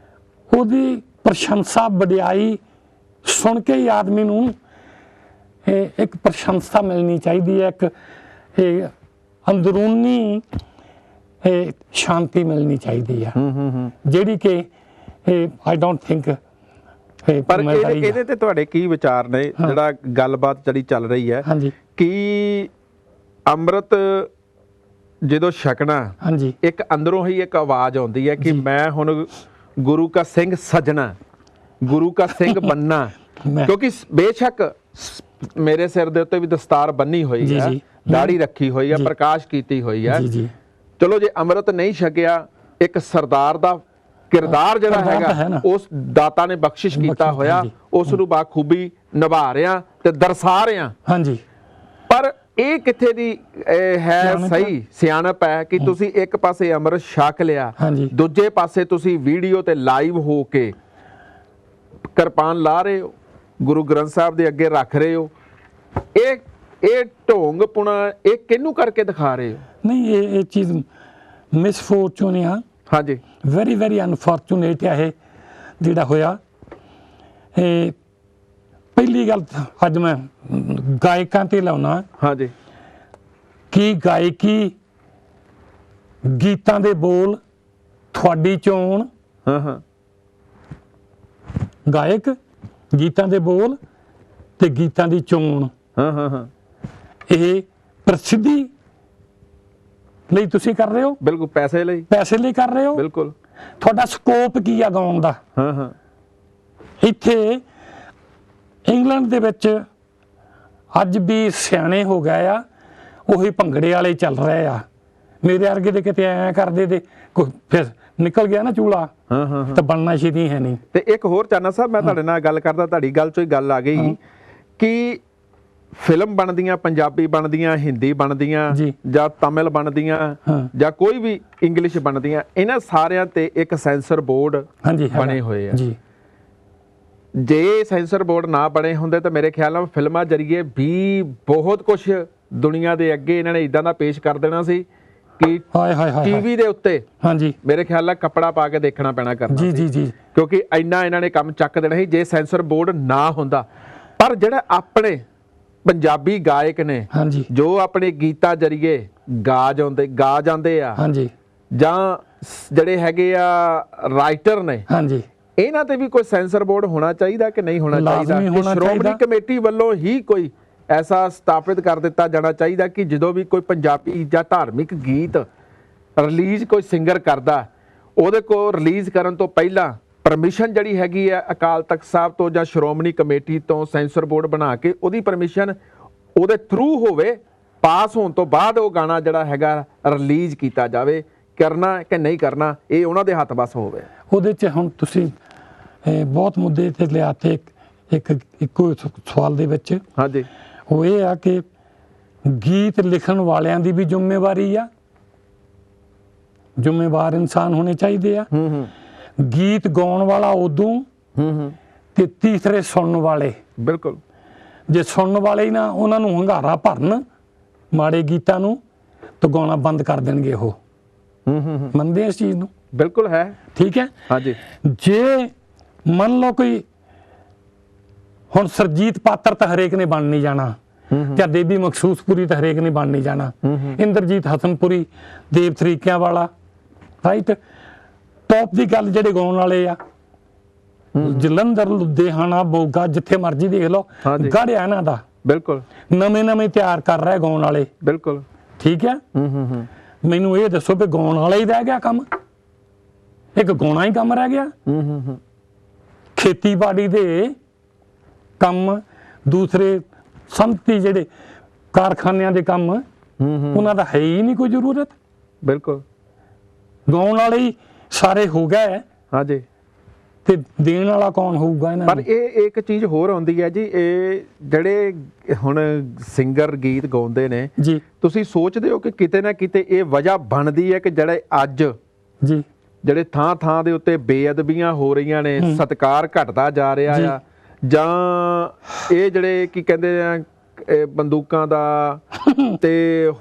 ਉਹਦੀ ਪ੍ਰਸ਼ੰਸਾ ਵਡਿਆਈ ਸੁਣ ਕੇ ਹੀ ਆਦਮੀ ਨੂੰ ਇੱਕ ਪ੍ਰਸ਼ੰਸਾ ਮਿਲਣੀ ਚਾਹੀਦੀ ਹੈ, ਇੱਕ ਅੰਦਰੂਨੀ ਸ਼ਾਂਤੀ ਮਿਲਣੀ ਚਾਹੀਦੀ ਹੈ, ਜਿਹੜੀ ਕਿ ਆਈ ਡੋਂਟ ਥਿੰਕ। ਪਰ ਇਹਦੇ ਤੇ ਤੁਹਾਡੇ ਕੀ ਵਿਚਾਰ ਨੇ, ਜਿਹੜਾ ਗੱਲਬਾਤ ਜਿਹੜੀ ਚੱਲ ਰਹੀ ਹੈ ਕਿ ਅੰਮ੍ਰਿਤ ਜਦੋਂ ਛਕਣਾ, ਇੱਕ ਅੰਦਰੋਂ ਹੀ ਇੱਕ ਆਵਾਜ਼ ਆਉਂਦੀ ਹੈ ਕਿ ਮੈਂ ਹੁਣ ਗੁਰੂ ਕਾ ਸਿੰਘ ਸਜਣਾ, ਗੁਰੂ ਕਾ ਸਿੰਘ ਬੰਨਾ, ਕਿਉਂਕਿ ਬੇਸ਼ੱਕ ਮੇਰੇ ਸਿਰ ਦੇ ਉੱਤੇ ਵੀ ਦਸਤਾਰ ਬੰਨੀ ਹੋਈ ਹੈ, ਦਾੜੀ ਰੱਖੀ ਹੋਈ ਹੈ, ਪ੍ਰਕਾਸ਼ ਕੀਤੀ ਹੋਈ ਹੈ, ਚਲੋ ਜੇ ਅੰਮ੍ਰਿਤ ਨਹੀਂ ਛਕਿਆ, ਇੱਕ ਸਰਦਾਰ ਦਾ ਕਿਰਦਾਰ ਜਿਹੜਾ ਹੈਗਾ ਉਸ ਦਾਤਾ ਨੇ ਬਖਸ਼ਿਸ਼ ਕੀਤਾ ਹੋਇਆ, ਉਸ ਨੂੰ ਬਾਖੂਬੀ ਨਿਭਾ ਰਿਹਾ ਤੇ ਦਰਸਾ ਰਿਹਾ। ਪਰ ਇਹ ਕਿੱਥੇ ਦੀ ਹੈ ਸਹੀ ਸਿਆਣਪ ਹੈ ਕਿ ਤੁਸੀਂ ਇੱਕ ਪਾਸੇ ਅੰਮ੍ਰਿਤ ਛਕ ਲਿਆ, ਦੂਜੇ ਪਾਸੇ ਤੁਸੀਂ ਵੀਡੀਓ ਤੇ ਲਾਈਵ ਹੋ ਕੇ ਕਿਰਪਾਨ ਲਾ ਰਹੇ ਹੋ, ਗੁਰੂ ਗ੍ਰੰਥ ਸਾਹਿਬ ਦੇ ਅੱਗੇ ਰੱਖ ਰਹੇ ਹੋ। ਇਹ ਢੋਂਗ ਪੁਣਾ ਇਹ ਕਿਹਨੂੰ ਕਰਕੇ ਦਿਖਾ ਰਹੇ ਹੋ? ਨਹੀਂ, ਇਹ ਚੀਜ਼ ਮਿਸਫੋਰਚੂਨ ਆ। ਵੈਰੀ ਵੈਰੀ ਅਨਫੋਰਚੂਨੇਟ ਹੈ ਇਹ ਜਿਹੜਾ ਹੋਇਆ। ਇਹ ਪਹਿਲੀ ਗੱਲ ਅੱਜ ਮੈਂ ਗਾਇਕਾਂ ਤੇ ਲਾਉਣਾ ਕਿ ਗਾਇਕੀ, ਗੀਤਾਂ ਦੇ ਬੋਲ, ਤੁਹਾਡੀ ਚੋਣ, ਗਾਇਕ, ਗੀਤਾਂ ਦੇ ਬੋਲ ਤੇ ਗੀਤਾਂ ਦੀ ਚੋਣ, ਇਹ ਪ੍ਰਸਿੱਧੀ ਲਈ ਤੁਸੀਂ ਕਰ ਰਹੇ ਹੋ, ਬਿਲਕੁਲ ਪੈਸੇ ਲਈ ਕਰ ਰਹੇ ਹੋ, ਬਿਲਕੁਲ। ਤੁਹਾਡਾ ਸਕੋਪ ਕੀ ਆ ਗਾਉਣ ਦਾ? ਇੱਥੇ ਇੰਗਲੈਂਡ ਦੇ ਵਿੱਚ ਅੱਜ ਵੀ ਸਿਆਣੇ ਹੋ ਗਏ ਆ, ਉਹੀ ਭੰਗੜੇ ਵਾਲੇ ਚੱਲ ਰਹੇ ਆ। ਮੇਰੇ ਵਰਗੇ ਦੇ ਕਿਤੇ ਐਂ ਕਰਦੇ ਤੇ ਫਿਰ ਨਿਕਲ ਗਿਆ ਨਾ ਚੂਲਾ, ਤਾਂ ਬਣਨਾ ਛੇਤੀ ਹੈ ਨਹੀਂ। ਤੇ ਇੱਕ ਹੋਰ ਚਾਨਾ ਸਾਹਿਬ, ਮੈਂ ਤੁਹਾਡੇ ਨਾਲ ਗੱਲ ਕਰਦਾ, ਤੁਹਾਡੀ ਗੱਲ ਚੋਂ ਹੀ ਗੱਲ ਆ ਗਈ ਕਿ ਫਿਲਮ ਬਣਦੀਆਂ, ਪੰਜਾਬੀ ਬਣਦੀਆਂ, ਹਿੰਦੀ ਬਣਦੀਆਂ ਜਾਂ ਤਮਿਲ ਬਣਦੀਆਂ ਜਾਂ ਕੋਈ ਵੀ ਇੰਗਲਿਸ਼ ਬਣਦੀਆਂ, ਇਹਨਾਂ ਸਾਰਿਆਂ ਤੇ ਇੱਕ ਸੈਂਸਰ ਬੋਰਡ ਬਣੇ ਹੋਏ ਆ। ਜੇ ਸੈਂਸਰ ਬੋਰਡ ਨਾ ਬਣੇ ਹੁੰਦੇ ਤਾਂ ਮੇਰੇ ਖਿਆਲ ਨਾਲ ਫਿਲਮਾਂ ਜਰੀਏ ਵੀ ਬਹੁਤ ਕੁਝ ਦੁਨੀਆ ਦੇ ਅੱਗੇ ਇਹਨਾਂ ਨੇ ਇਦਾਂ ਦਾ ਪੇਸ਼ ਕਰ ਦੇਣਾ ਸੀ ਕਿ ਟੀਵੀ ਦੇ ਉੱਤੇ ਮੇਰੇ ਖਿਆਲ ਨਾਲ ਕੱਪੜਾ ਪਾ ਕੇ ਦੇਖਣਾ ਪੈਣਾ ਕਰਨਾ ਸੀ, ਕਿਉਂਕਿ ਇੰਨਾ ਇਹਨਾਂ ਨੇ ਕੰਮ ਚੱਕ ਦੇਣਾ ਸੀ ਜੇ ਸੈਂਸਰ ਬੋਰਡ ਨਾ ਹੁੰਦਾ। ਪਰ ਜਿਹੜਾ ਆਪਣੇ ਪੰਜਾਬੀ ਗਾਇਕ ਨੇ ਜੋ ਆਪਣੇ ਗੀਤਾਂ ਜਰੀਏ ਗਾ ਜਾਂਦੇ ਆ, ਜਾਂ ਜਿਹੜੇ ਹੈਗੇ ਆ ਰਾਈਟਰ ਨੇ, ਇਹਨਾਂ ਤੇ ਵੀ ਕੋਈ ਸੈਂਸਰ ਬੋਰਡ ਹੋਣਾ ਚਾਹੀਦਾ ਕਿ ਨਹੀਂ ਹੋਣਾ ਚਾਹੀਦਾ? ਸ਼੍ਰੋਮਣੀ ਕਮੇਟੀ ਵੱਲੋਂ ਹੀ ਕੋਈ ਐਸਾ ਸਥਾਪਿਤ ਕਰ ਦਿੱਤਾ ਜਾਣਾ ਚਾਹੀਦਾ ਕਿ ਜਦੋਂ ਵੀ ਕੋਈ ਪੰਜਾਬੀ ਜਾਂ ਧਾਰਮਿਕ ਗੀਤ ਰਿਲੀਜ਼ ਕੋਈ ਸਿੰਗਰ ਕਰਦਾ, ਉਹਦੇ ਕੋਲ ਰਿਲੀਜ਼ ਕਰਨ ਤੋਂ ਪਹਿਲਾਂ ਪਰਮਿਸ਼ਨ ਜਿਹੜੀ ਹੈਗੀ ਆ ਅਕਾਲ ਤਖਤ ਸਾਹਿਬ ਤੋਂ ਜਾਂ ਸ਼੍ਰੋਮਣੀ ਕਮੇਟੀ ਤੋਂ ਸੈਂਸਰ ਬੋਰਡ ਬਣਾ ਕੇ ਉਹਦੀ ਪਰਮਿਸ਼ਨ ਉਹਦੇ ਥਰੂ ਹੋਵੇ, ਪਾਸ ਹੋਣ ਤੋਂ ਬਾਅਦ ਉਹ ਗਾਣਾ ਜਿਹੜਾ ਹੈਗਾ ਰਿਲੀਜ਼ ਕੀਤਾ ਜਾਵੇ। ਕਰਨਾ ਕਿ ਨਹੀਂ ਕਰਨਾ ਇਹ ਉਹਨਾਂ ਦੇ ਹੱਥ ਬਸ ਹੋਵੇ। ਉਹਦੇ 'ਚ ਹੁਣ ਤੁਸੀਂ ਬਹੁਤ ਮੁੱਦੇ ਤੇ ਲਿਆਤੇ, ਇੱਕੋ ਸਵਾਲ ਦੇ ਵਿੱਚ ਉਹ ਇਹ ਆ ਕਿ ਗੀਤ ਲਿਖਣ ਵਾਲਿਆਂ ਦੀ ਵੀ ਜ਼ਿੰਮੇਵਾਰੀ ਆ, ਜ਼ਿੰਮੇਵਾਰ ਇਨਸਾਨ ਹੋਣੇ ਚਾਹੀਦੇ ਆ। ਗੀਤ ਗਾਉਣ ਵਾਲਾ ਉਦੋਂ ਤੇ ਤੀਸਰੇ ਸੁਣਨ ਵਾਲੇ, ਬਿਲਕੁਲ। ਜੇ ਸੁਣਨ ਵਾਲੇ ਹੀ ਨਾ ਉਹਨਾਂ ਨੂੰ ਹੰਗਾਰਾ ਭਰਨ ਮਾੜੇ ਗੀਤਾਂ ਨੂੰ, ਤਾਂ ਗਾਉਣਾ ਬੰਦ ਕਰ ਦੇਣਗੇ ਉਹ। ਮੰਨਦੇ ਇਸ ਚੀਜ਼ ਨੂੰ? ਬਿਲਕੁਲ ਹੈ। ਠੀਕ ਹੈ। ਜੇ ਮੰਨ ਲਓ ਕੋਈ ਹੁਣ ਸਰਜੀਤ ਪਾਤਰ ਤਾਂ ਹਰੇਕ ਨੇ ਬਣ ਨਹੀਂ ਜਾਣਾ, ਜਾਂ ਦੇਵੀ ਮਖਸੂਸਪੁਰੀ ਤਾਂ ਹਰੇਕ ਨੇ ਬਣ ਨਹੀਂ ਜਾਣਾ, ਇੰਦਰਜੀਤ ਹਸਨਪੁਰੀ, ਦੇਵ ਤਰੀਕਿਆਂ ਵਾਲਾ, ਰਾਈਟ, ਟੌਪ ਦੀ ਗੱਲ ਜਿਹੜੇ ਗਾਉਣ ਵਾਲੇ ਆ, ਜਲੰਧਰ, ਲੁਧਿਆਣਾ, ਮੋਗਾ, ਜਿੱਥੇ ਮਰਜ਼ੀ ਦੇਖ ਲਓ, ਗੜ੍ਹਿਆ ਇਹਨਾਂ ਦਾ। ਬਿਲਕੁਲ। ਨਵੇਂ ਤਿਆਰ ਕਰ ਰਹੇ ਗਾਉਣ ਵਾਲੇ। ਬਿਲਕੁਲ। ਠੀਕ ਹੈ। ਮੈਨੂੰ ਇਹ ਦੱਸੋ ਵੀ ਗਾਉਣ ਵਾਲਾ ਹੀ ਰਹਿ ਗਿਆ ਕੰਮ? ਇੱਕ ਗਾਉਣਾ ਹੀ ਕੰਮ ਰਹਿ ਗਿਆ? ਖੇਤੀਬਾੜੀ ਦੇ ਕੰਮ, ਦੂਸਰੇ ਸੰਮਤੀ ਜਿਹੜੇ ਕਾਰਖਾਨਿਆਂ ਦੇ ਕੰਮ, ਉਹਨਾਂ ਦਾ ਹੈ ਹੀ ਨਹੀਂ ਕੋਈ ਜ਼ਰੂਰਤ। ਬਿਲਕੁਲ। ਗਾਉਣ ਵਾਲੇ ਹੀ ਸਾਰੇ ਹੋ ਗਏ, ਤੇ ਦੇਣ ਵਾਲਾ ਕੌਣ ਹੋਊਗਾ ਇਹਨਾਂ ਨੂੰ? ਪਰ ਇਹ ਇੱਕ ਚੀਜ਼ ਹੋਰ ਆਉਂਦੀ ਹੈ ਜੀ, ਇਹ ਜਿਹੜੇ ਹੁਣ ਸਿੰਗਰ ਗੀਤ ਗਾਉਂਦੇ ਨੇ, ਤੁਸੀਂ ਸੋਚਦੇ ਹੋ ਕਿ ਕਿਤੇ ਨਾ ਕਿਤੇ ਇਹ ਵਜ੍ਹਾ ਬਣਦੀ ਹੈ ਕਿ ਜਿਹੜੇ ਅੱਜ ਜਿਹੜੇ ਥਾਂ ਦੇ ਉੱਤੇ ਬੇਅਦਬੀਆਂ ਹੋ ਰਹੀਆਂ ਨੇ, ਸਤਿਕਾਰ ਘਟਦਾ ਜਾ ਰਿਹਾ ਆ, ਜਾਂ ਇਹ ਜਿਹੜੇ ਕੀ ਕਹਿੰਦੇ ਆ ਬੰਦੂਕਾਂ ਦਾ ਤੇ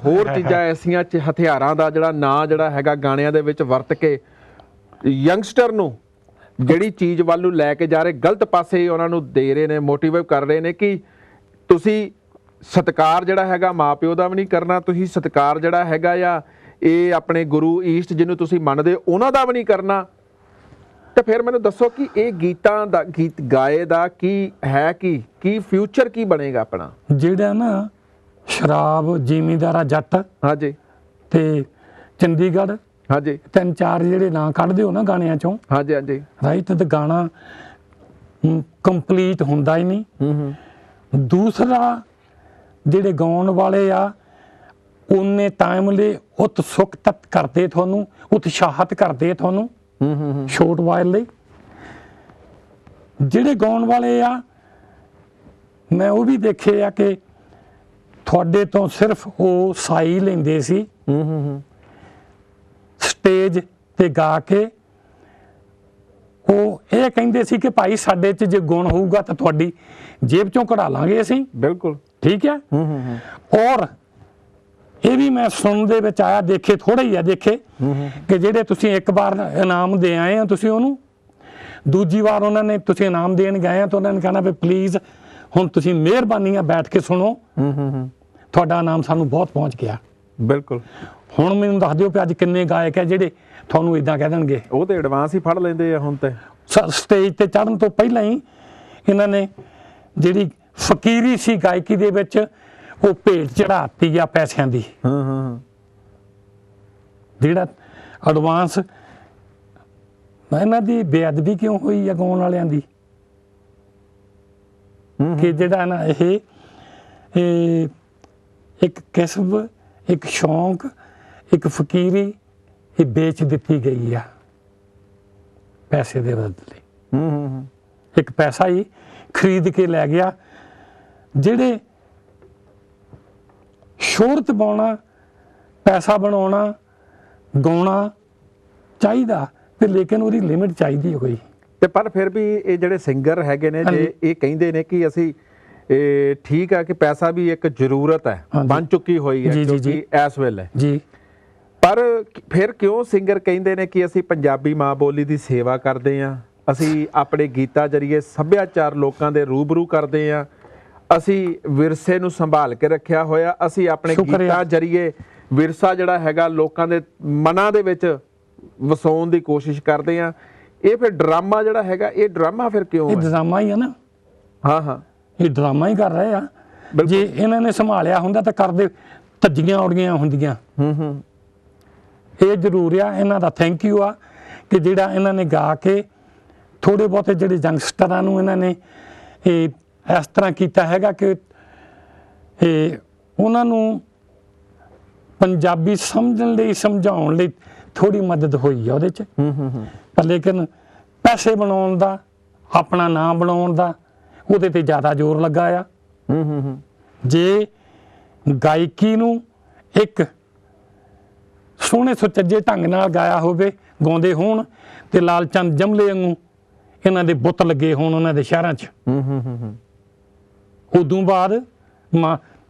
ਹੋਰ ਚੀਜ਼ਾਂ ਐਸੀਆਂ ਹਥਿਆਰਾਂ ਦਾ ਜਿਹੜਾ ਨਾਂ ਜਿਹੜਾ ਹੈਗਾ ਗਾਣਿਆਂ ਦੇ ਵਿੱਚ ਵਰਤ ਕੇ ਯੰਗਸਟਰ ਨੂੰ ਜਿਹੜੀ ਚੀਜ਼ ਵੱਲ ਨੂੰ ਲੈ ਕੇ ਜਾ ਰਹੇ ਗਲਤ ਪਾਸੇ ਉਹਨਾਂ ਨੂੰ ਦੇ ਰਹੇ ਨੇ, ਮੋਟੀਵੇਟ ਕਰ ਰਹੇ ਨੇ ਕਿ ਤੁਸੀਂ ਸਤਿਕਾਰ ਜਿਹੜਾ ਹੈਗਾ ਮਾਂ ਪਿਓ ਦਾ ਵੀ ਨਹੀਂ ਕਰਨਾ, ਤੁਸੀਂ ਸਤਿਕਾਰ ਜਿਹੜਾ ਹੈਗਾ ਆ ਇਹ ਆਪਣੇ ਗੁਰੂ ਈਸਟ ਜਿਹਨੂੰ ਤੁਸੀਂ ਮੰਨਦੇ ਉਹਨਾਂ ਦਾ ਵੀ ਨਹੀਂ ਕਰਨਾ। ਤੇ ਫਿਰ ਮੈਨੂੰ ਦੱਸੋ ਕਿ ਇਹ ਗੀਤਾਂ ਦਾ ਗੀਤ ਗਾਏ ਦਾ ਕੀ ਹੈ, ਕੀ ਫਿਊਚਰ ਕੀ ਬਣੇਗਾ ਆਪਣਾ? ਜਿਹੜਾ ਨਾ ਸ਼ਰਾਬ, ਜ਼ਿਮੀਂਦਾਰਾ ਜੱਟ, ਹਾਂਜੀ, ਤੇ ਚੰਡੀਗੜ੍ਹ, ਹਾਂਜੀ, 3-4 ਜਿਹੜੇ ਨਾਂ ਕੱਢਦੇ ਹੋ ਨਾ ਗਾਣਿਆਂ ਚੋਂ, ਹਾਂਜੀ, ਹਾਂਜੀ, ਰਾਈਟ, ਤੇ ਗਾਣਾ ਕੰਪਲੀਟ ਹੁੰਦਾ ਹੀ ਨਹੀਂ। ਦੂਸਰਾ ਜਿਹੜੇ ਗਾਉਣ ਵਾਲੇ ਆ ਉਹਨੇ ਟਾਈਮ ਲਈ ਉਤਸੁਕ ਤੱਕ ਕਰਦੇ, ਤੁਹਾਨੂੰ ਉਤਸ਼ਾਹਤ ਕਰਦੇ ਤੁਹਾਨੂੰ ਸ਼ੋਰਟ ਵਾਇਲ ਲਈ। ਜਿਹੜੇ ਗਾਉਣ ਵਾਲੇ ਆ ਮੈਂ ਉਹ ਵੀ ਦੇਖੇ ਆ ਕਿ ਤੁਹਾਡੇ ਤੋਂ ਸਿਰਫ ਉਹ ਸਾਈ ਲੈਂਦੇ ਸੀ, ਸਟੇਜ ਤੇ ਗਾ ਕੇ ਉਹ ਇਹ ਕਹਿੰਦੇ ਸੀ ਕਿ ਭਾਈ ਸਾਡੇ 'ਚ ਜੇ ਗੁਣ ਹੋਊਗਾ ਤਾਂ ਤੁਹਾਡੀ ਜੇਬ ਚੋਂ ਕਢਾ ਲਾਂਗੇ ਅਸੀਂ। ਬਿਲਕੁਲ ਠੀਕ ਹੈ। ਔਰ ਇਹ ਵੀ ਮੈਂ ਸੁਣਨ ਦੇ ਵਿੱਚ ਆਇਆ, ਦੇਖੇ ਥੋੜਾ ਹੀ ਆ ਦੇਖੇ, ਕਿ ਜਿਹੜੇ ਤੁਸੀਂ ਇੱਕ ਵਾਰ ਇਨਾਮ ਦੇ ਆਏ ਆ ਤੁਸੀਂ ਉਹਨੂੰ, ਦੂਜੀ ਵਾਰ ਉਹਨਾਂ ਨੇ ਤੁਸੀਂ ਇਨਾਮ ਦੇਣ ਗਏ ਆ ਤਾਂ ਉਹਨਾਂ ਨੇ ਕਹਿਣਾ ਵੀ ਪਲੀਜ਼ ਹੁਣ ਤੁਸੀਂ ਮਿਹਰਬਾਨੀ ਆ ਬੈਠ ਕੇ ਸੁਣੋ, ਤੁਹਾਡਾ ਇਨਾਮ ਸਾਨੂੰ ਬਹੁਤ ਪਹੁੰਚ ਗਿਆ। ਬਿਲਕੁਲ। ਹੁਣ ਮੈਨੂੰ ਦੱਸ ਦਿਓ ਕਿ ਅੱਜ ਕਿੰਨੇ ਗਾਇਕ ਆ ਜਿਹੜੇ ਤੁਹਾਨੂੰ ਇਦਾਂ ਕਹਿ ਦੇਣਗੇ। ਉਹ ਤੇ ਐਡਵਾਂਸ ਹੀ ਫੜ ਲੈਂਦੇ ਆ ਹੁਣ ਤੇ। ਸਟੇਜ ਤੇ ਚੜ੍ਹਨ ਤੋਂ ਪਹਿਲਾਂ ਹੀ ਇਹਨਾਂ ਨੇ ਜਿਹੜੀ ਫਕੀਰੀ ਸੀ ਗਾਇਕੀ ਦੇ ਵਿੱਚ ਉਹ ਭੇਟ ਚੜਾਤੀ ਆ ਪੈਸਿਆਂ ਦੀ। ਜਿਹੜਾ ਐਡਵਾਂਸ, ਇਹਨਾਂ ਦੀ ਬੇਅਦਬੀ ਕਿਉਂ ਹੋਈ ਆ ਗਾਉਣ ਵਾਲਿਆਂ ਦੀ, ਕਿ ਜਿਹੜਾ ਨਾ ਇਹ ਇੱਕ ਕਿਸਬ, ਇੱਕ ਸ਼ੌਂਕ, ਇੱਕ ਫਕੀਰੀ ਇਹ ਵੇਚ ਦਿੱਤੀ ਗਈ ਆ ਪੈਸੇ ਦੇ ਬਦਲੇ। ਇੱਕ ਪੈਸਾ ਹੀ ਖਰੀਦ ਕੇ ਲੈ ਗਿਆ। ਜਿਹੜੇ ਸ਼ੋਹਰਤ ਪਾਉਣਾ, ਪੈਸਾ ਬਣਾਉਣਾ, ਗਾਉਣਾ ਚਾਹੀਦਾ ਤੇ ਲੇਕਿਨ ਉਹਦੀ ਲਿਮਿਟ ਚਾਹੀਦੀ ਹੋਈ। ਤੇ ਪਰ ਫਿਰ ਵੀ ਇਹ ਜਿਹੜੇ ਸਿੰਗਰ ਹੈਗੇ ਨੇ ਜੇ ਇਹ ਕਹਿੰਦੇ ਨੇ ਕਿ ਅਸੀਂ ਠੀਕ ਆ ਕਿ ਪੈਸਾ ਵੀ ਇੱਕ ਜ਼ਰੂਰਤ ਹੈ, ਬਣ ਚੁੱਕੀ ਹੋਈ ਹੈ ਕਿਉਂਕਿ ਇਸ ਵੇਲੇ ਜੀ, ਪਰ ਫਿਰ ਕਿਉਂ ਸਿੰਗਰ ਕਹਿੰਦੇ ਨੇ ਕਿ ਅਸੀਂ ਪੰਜਾਬੀ ਮਾਂ ਬੋਲੀ ਦੀ ਸੇਵਾ ਕਰਦੇ ਹਾਂ, ਅਸੀਂ ਆਪਣੇ ਗੀਤਾਂ ਜਰੀਏ ਸੱਭਿਆਚਾਰ ਲੋਕਾਂ ਦੇ ਰੂਬਰੂ ਕਰਦੇ ਹਾਂ, ਅਸੀਂ ਵਿਰਸੇ ਨੂੰ ਸੰਭਾਲ ਕੇ ਰੱਖਿਆ ਹੋਇਆ, ਅਸੀਂ ਆਪਣੇ ਗੀਤਾਂ ਜਰੀਏ ਵਿਰਸਾ ਜਿਹੜਾ ਹੈਗਾ ਲੋਕਾਂ ਦੇ ਮਨਾਂ ਦੇ ਵਿੱਚ ਵਸਾਉਣ ਦੀ ਕੋਸ਼ਿਸ਼ ਕਰਦੇ ਹਾਂ। ਇਹ ਫਿਰ ਡਰਾਮਾ ਜਿਹੜਾ ਹੈਗਾ, ਇਹ ਡਰਾਮਾ ਫਿਰ ਕਿਉਂ ਹੈ? ਇਹ ਡਰਾਮਾ ਹੀ ਆ ਨਾ। ਹਾਂ, ਇਹ ਡਰਾਮਾ ਹੀ ਕਰ ਰਹੇ ਆ। ਜੇ ਇਹਨਾਂ ਨੇ ਸੰਭਾਲਿਆ ਹੁੰਦਾ ਤਾਂ ਕਰਦੇ ਧੱਜੀਆਂ ਉੜੀਆਂ ਹੁੰਦੀਆਂ। ਇਹ ਜ਼ਰੂਰ ਆ, ਇਹਨਾਂ ਦਾ ਥੈਂਕ ਯੂ ਆ ਕਿ ਜਿਹੜਾ ਇਹਨਾਂ ਨੇ ਗਾ ਕੇ ਥੋੜੇ ਬਹੁਤੇ ਜਿਹੜੇ ਯੰਗਸਟਰਾਂ ਨੂੰ ਇਹਨਾਂ ਨੇ ਇਹ ਇਸ ਤਰ੍ਹਾਂ ਕੀਤਾ ਹੈਗਾ ਕਿ ਇਹ ਉਹਨਾਂ ਨੂੰ ਪੰਜਾਬੀ ਸਮਝਣ ਲਈ, ਸਮਝਾਉਣ ਲਈ ਥੋੜੀ ਮਦਦ ਹੋਈ ਆ ਉਹਦੇ 'ਚ। ਪਰ ਲੇਕਿਨ ਪੈਸੇ ਬਣਾਉਣ ਦਾ, ਆਪਣਾ ਨਾਮ ਬਣਾਉਣ ਦਾ ਉਹਦੇ ਤੇ ਜ਼ਿਆਦਾ ਜ਼ੋਰ ਲੱਗਾ ਆ। ਜੇ ਗਾਇਕੀ ਨੂੰ ਇੱਕ ਸੋਹਣੇ ਸੁਚੱਜੇ ਢੰਗ ਨਾਲ ਗਾਇਆ ਹੋਵੇ, ਗਾਉਂਦੇ ਹੋਣ ਤੇ ਲਾਲ ਚੰਦ ਜਮਲੇ ਵਾਂਗੂ ਇਹਨਾਂ ਦੇ ਬੁੱਤ ਲੱਗੇ ਹੋਣ ਉਹਨਾਂ ਦੇ ਸ਼ਹਿਰਾਂ 'ਚ, ਉਦੋਂ ਬਾਅਦ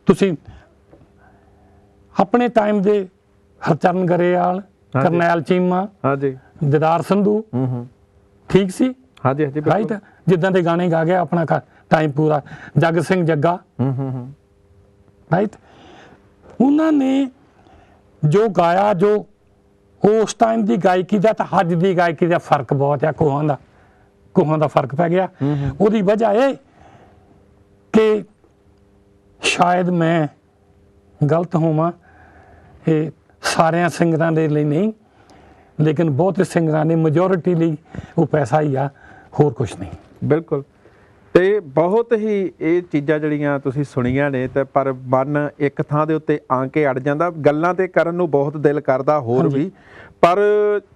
ਤੁਸੀਂ ਆਪਣੇ ਟਾਈਮ ਦੇ ਹਰਚਰਨ ਗਰੇਵਾਲ, ਕਰਨੈਲ ਚੀਮਾ, ਦਿਦਾਰ ਸੰਧੂ, ਠੀਕ ਸੀ, ਰਾਈਟ, ਜਿੱਦਾਂ ਦੇ ਗਾਣੇ ਗਾ ਗਿਆ ਆਪਣਾ ਟਾਈਮ ਪੂਰਾ, ਜੱਗ ਸਿੰਘ ਜੱਗਾ, ਰਾਈਟ। ਉਹਨਾਂ ਨੇ ਜੋ ਗਾਇਆ, ਜੋ ਉਸ ਟਾਈਮ ਦੀ ਗਾਇਕੀ ਦਾ ਤਾਂ ਅੱਜ ਦੀ ਗਾਇਕੀ ਦਾ ਫਰਕ ਬਹੁਤ ਆ, ਕੋਹਾਂ ਦਾ ਫਰਕ ਪੈ ਗਿਆ। ਉਹਦੀ ਵਜ੍ਹਾ ਇਹ ਕਿ ਸ਼ਾਇਦ ਮੈਂ ਗਲਤ ਹੋਵਾਂ, ਇਹ ਸਾਰਿਆਂ ਸਿੰਗਰਾਂ ਦੇ ਲਈ ਨਹੀਂ, ਲੇਕਿਨ ਬਹੁਤੇ ਸਿੰਗਰਾਂ ਦੀ ਮੈਜੋਰਿਟੀ ਲਈ ਉਹ ਪੈਸਾ ਹੀ ਆ, ਹੋਰ ਕੁਛ ਨਹੀਂ। ਬਿਲਕੁਲ। ਤੇ ਬਹੁਤ ਹੀ ਇਹ ਚੀਜ਼ਾਂ ਜਿਹੜੀਆਂ ਤੁਸੀਂ ਸੁਣੀਆਂ ਨੇ ਤੇ ਪਰ ਮਨ ਇੱਕ ਥਾਂ ਦੇ ਉੱਤੇ ਆ ਕੇ ਅੜ ਜਾਂਦਾ। ਗੱਲਾਂ ਤੇ ਕਰਨ ਨੂੰ ਬਹੁਤ ਦਿਲ ਕਰਦਾ ਹੋਰ ਵੀ, ਪਰ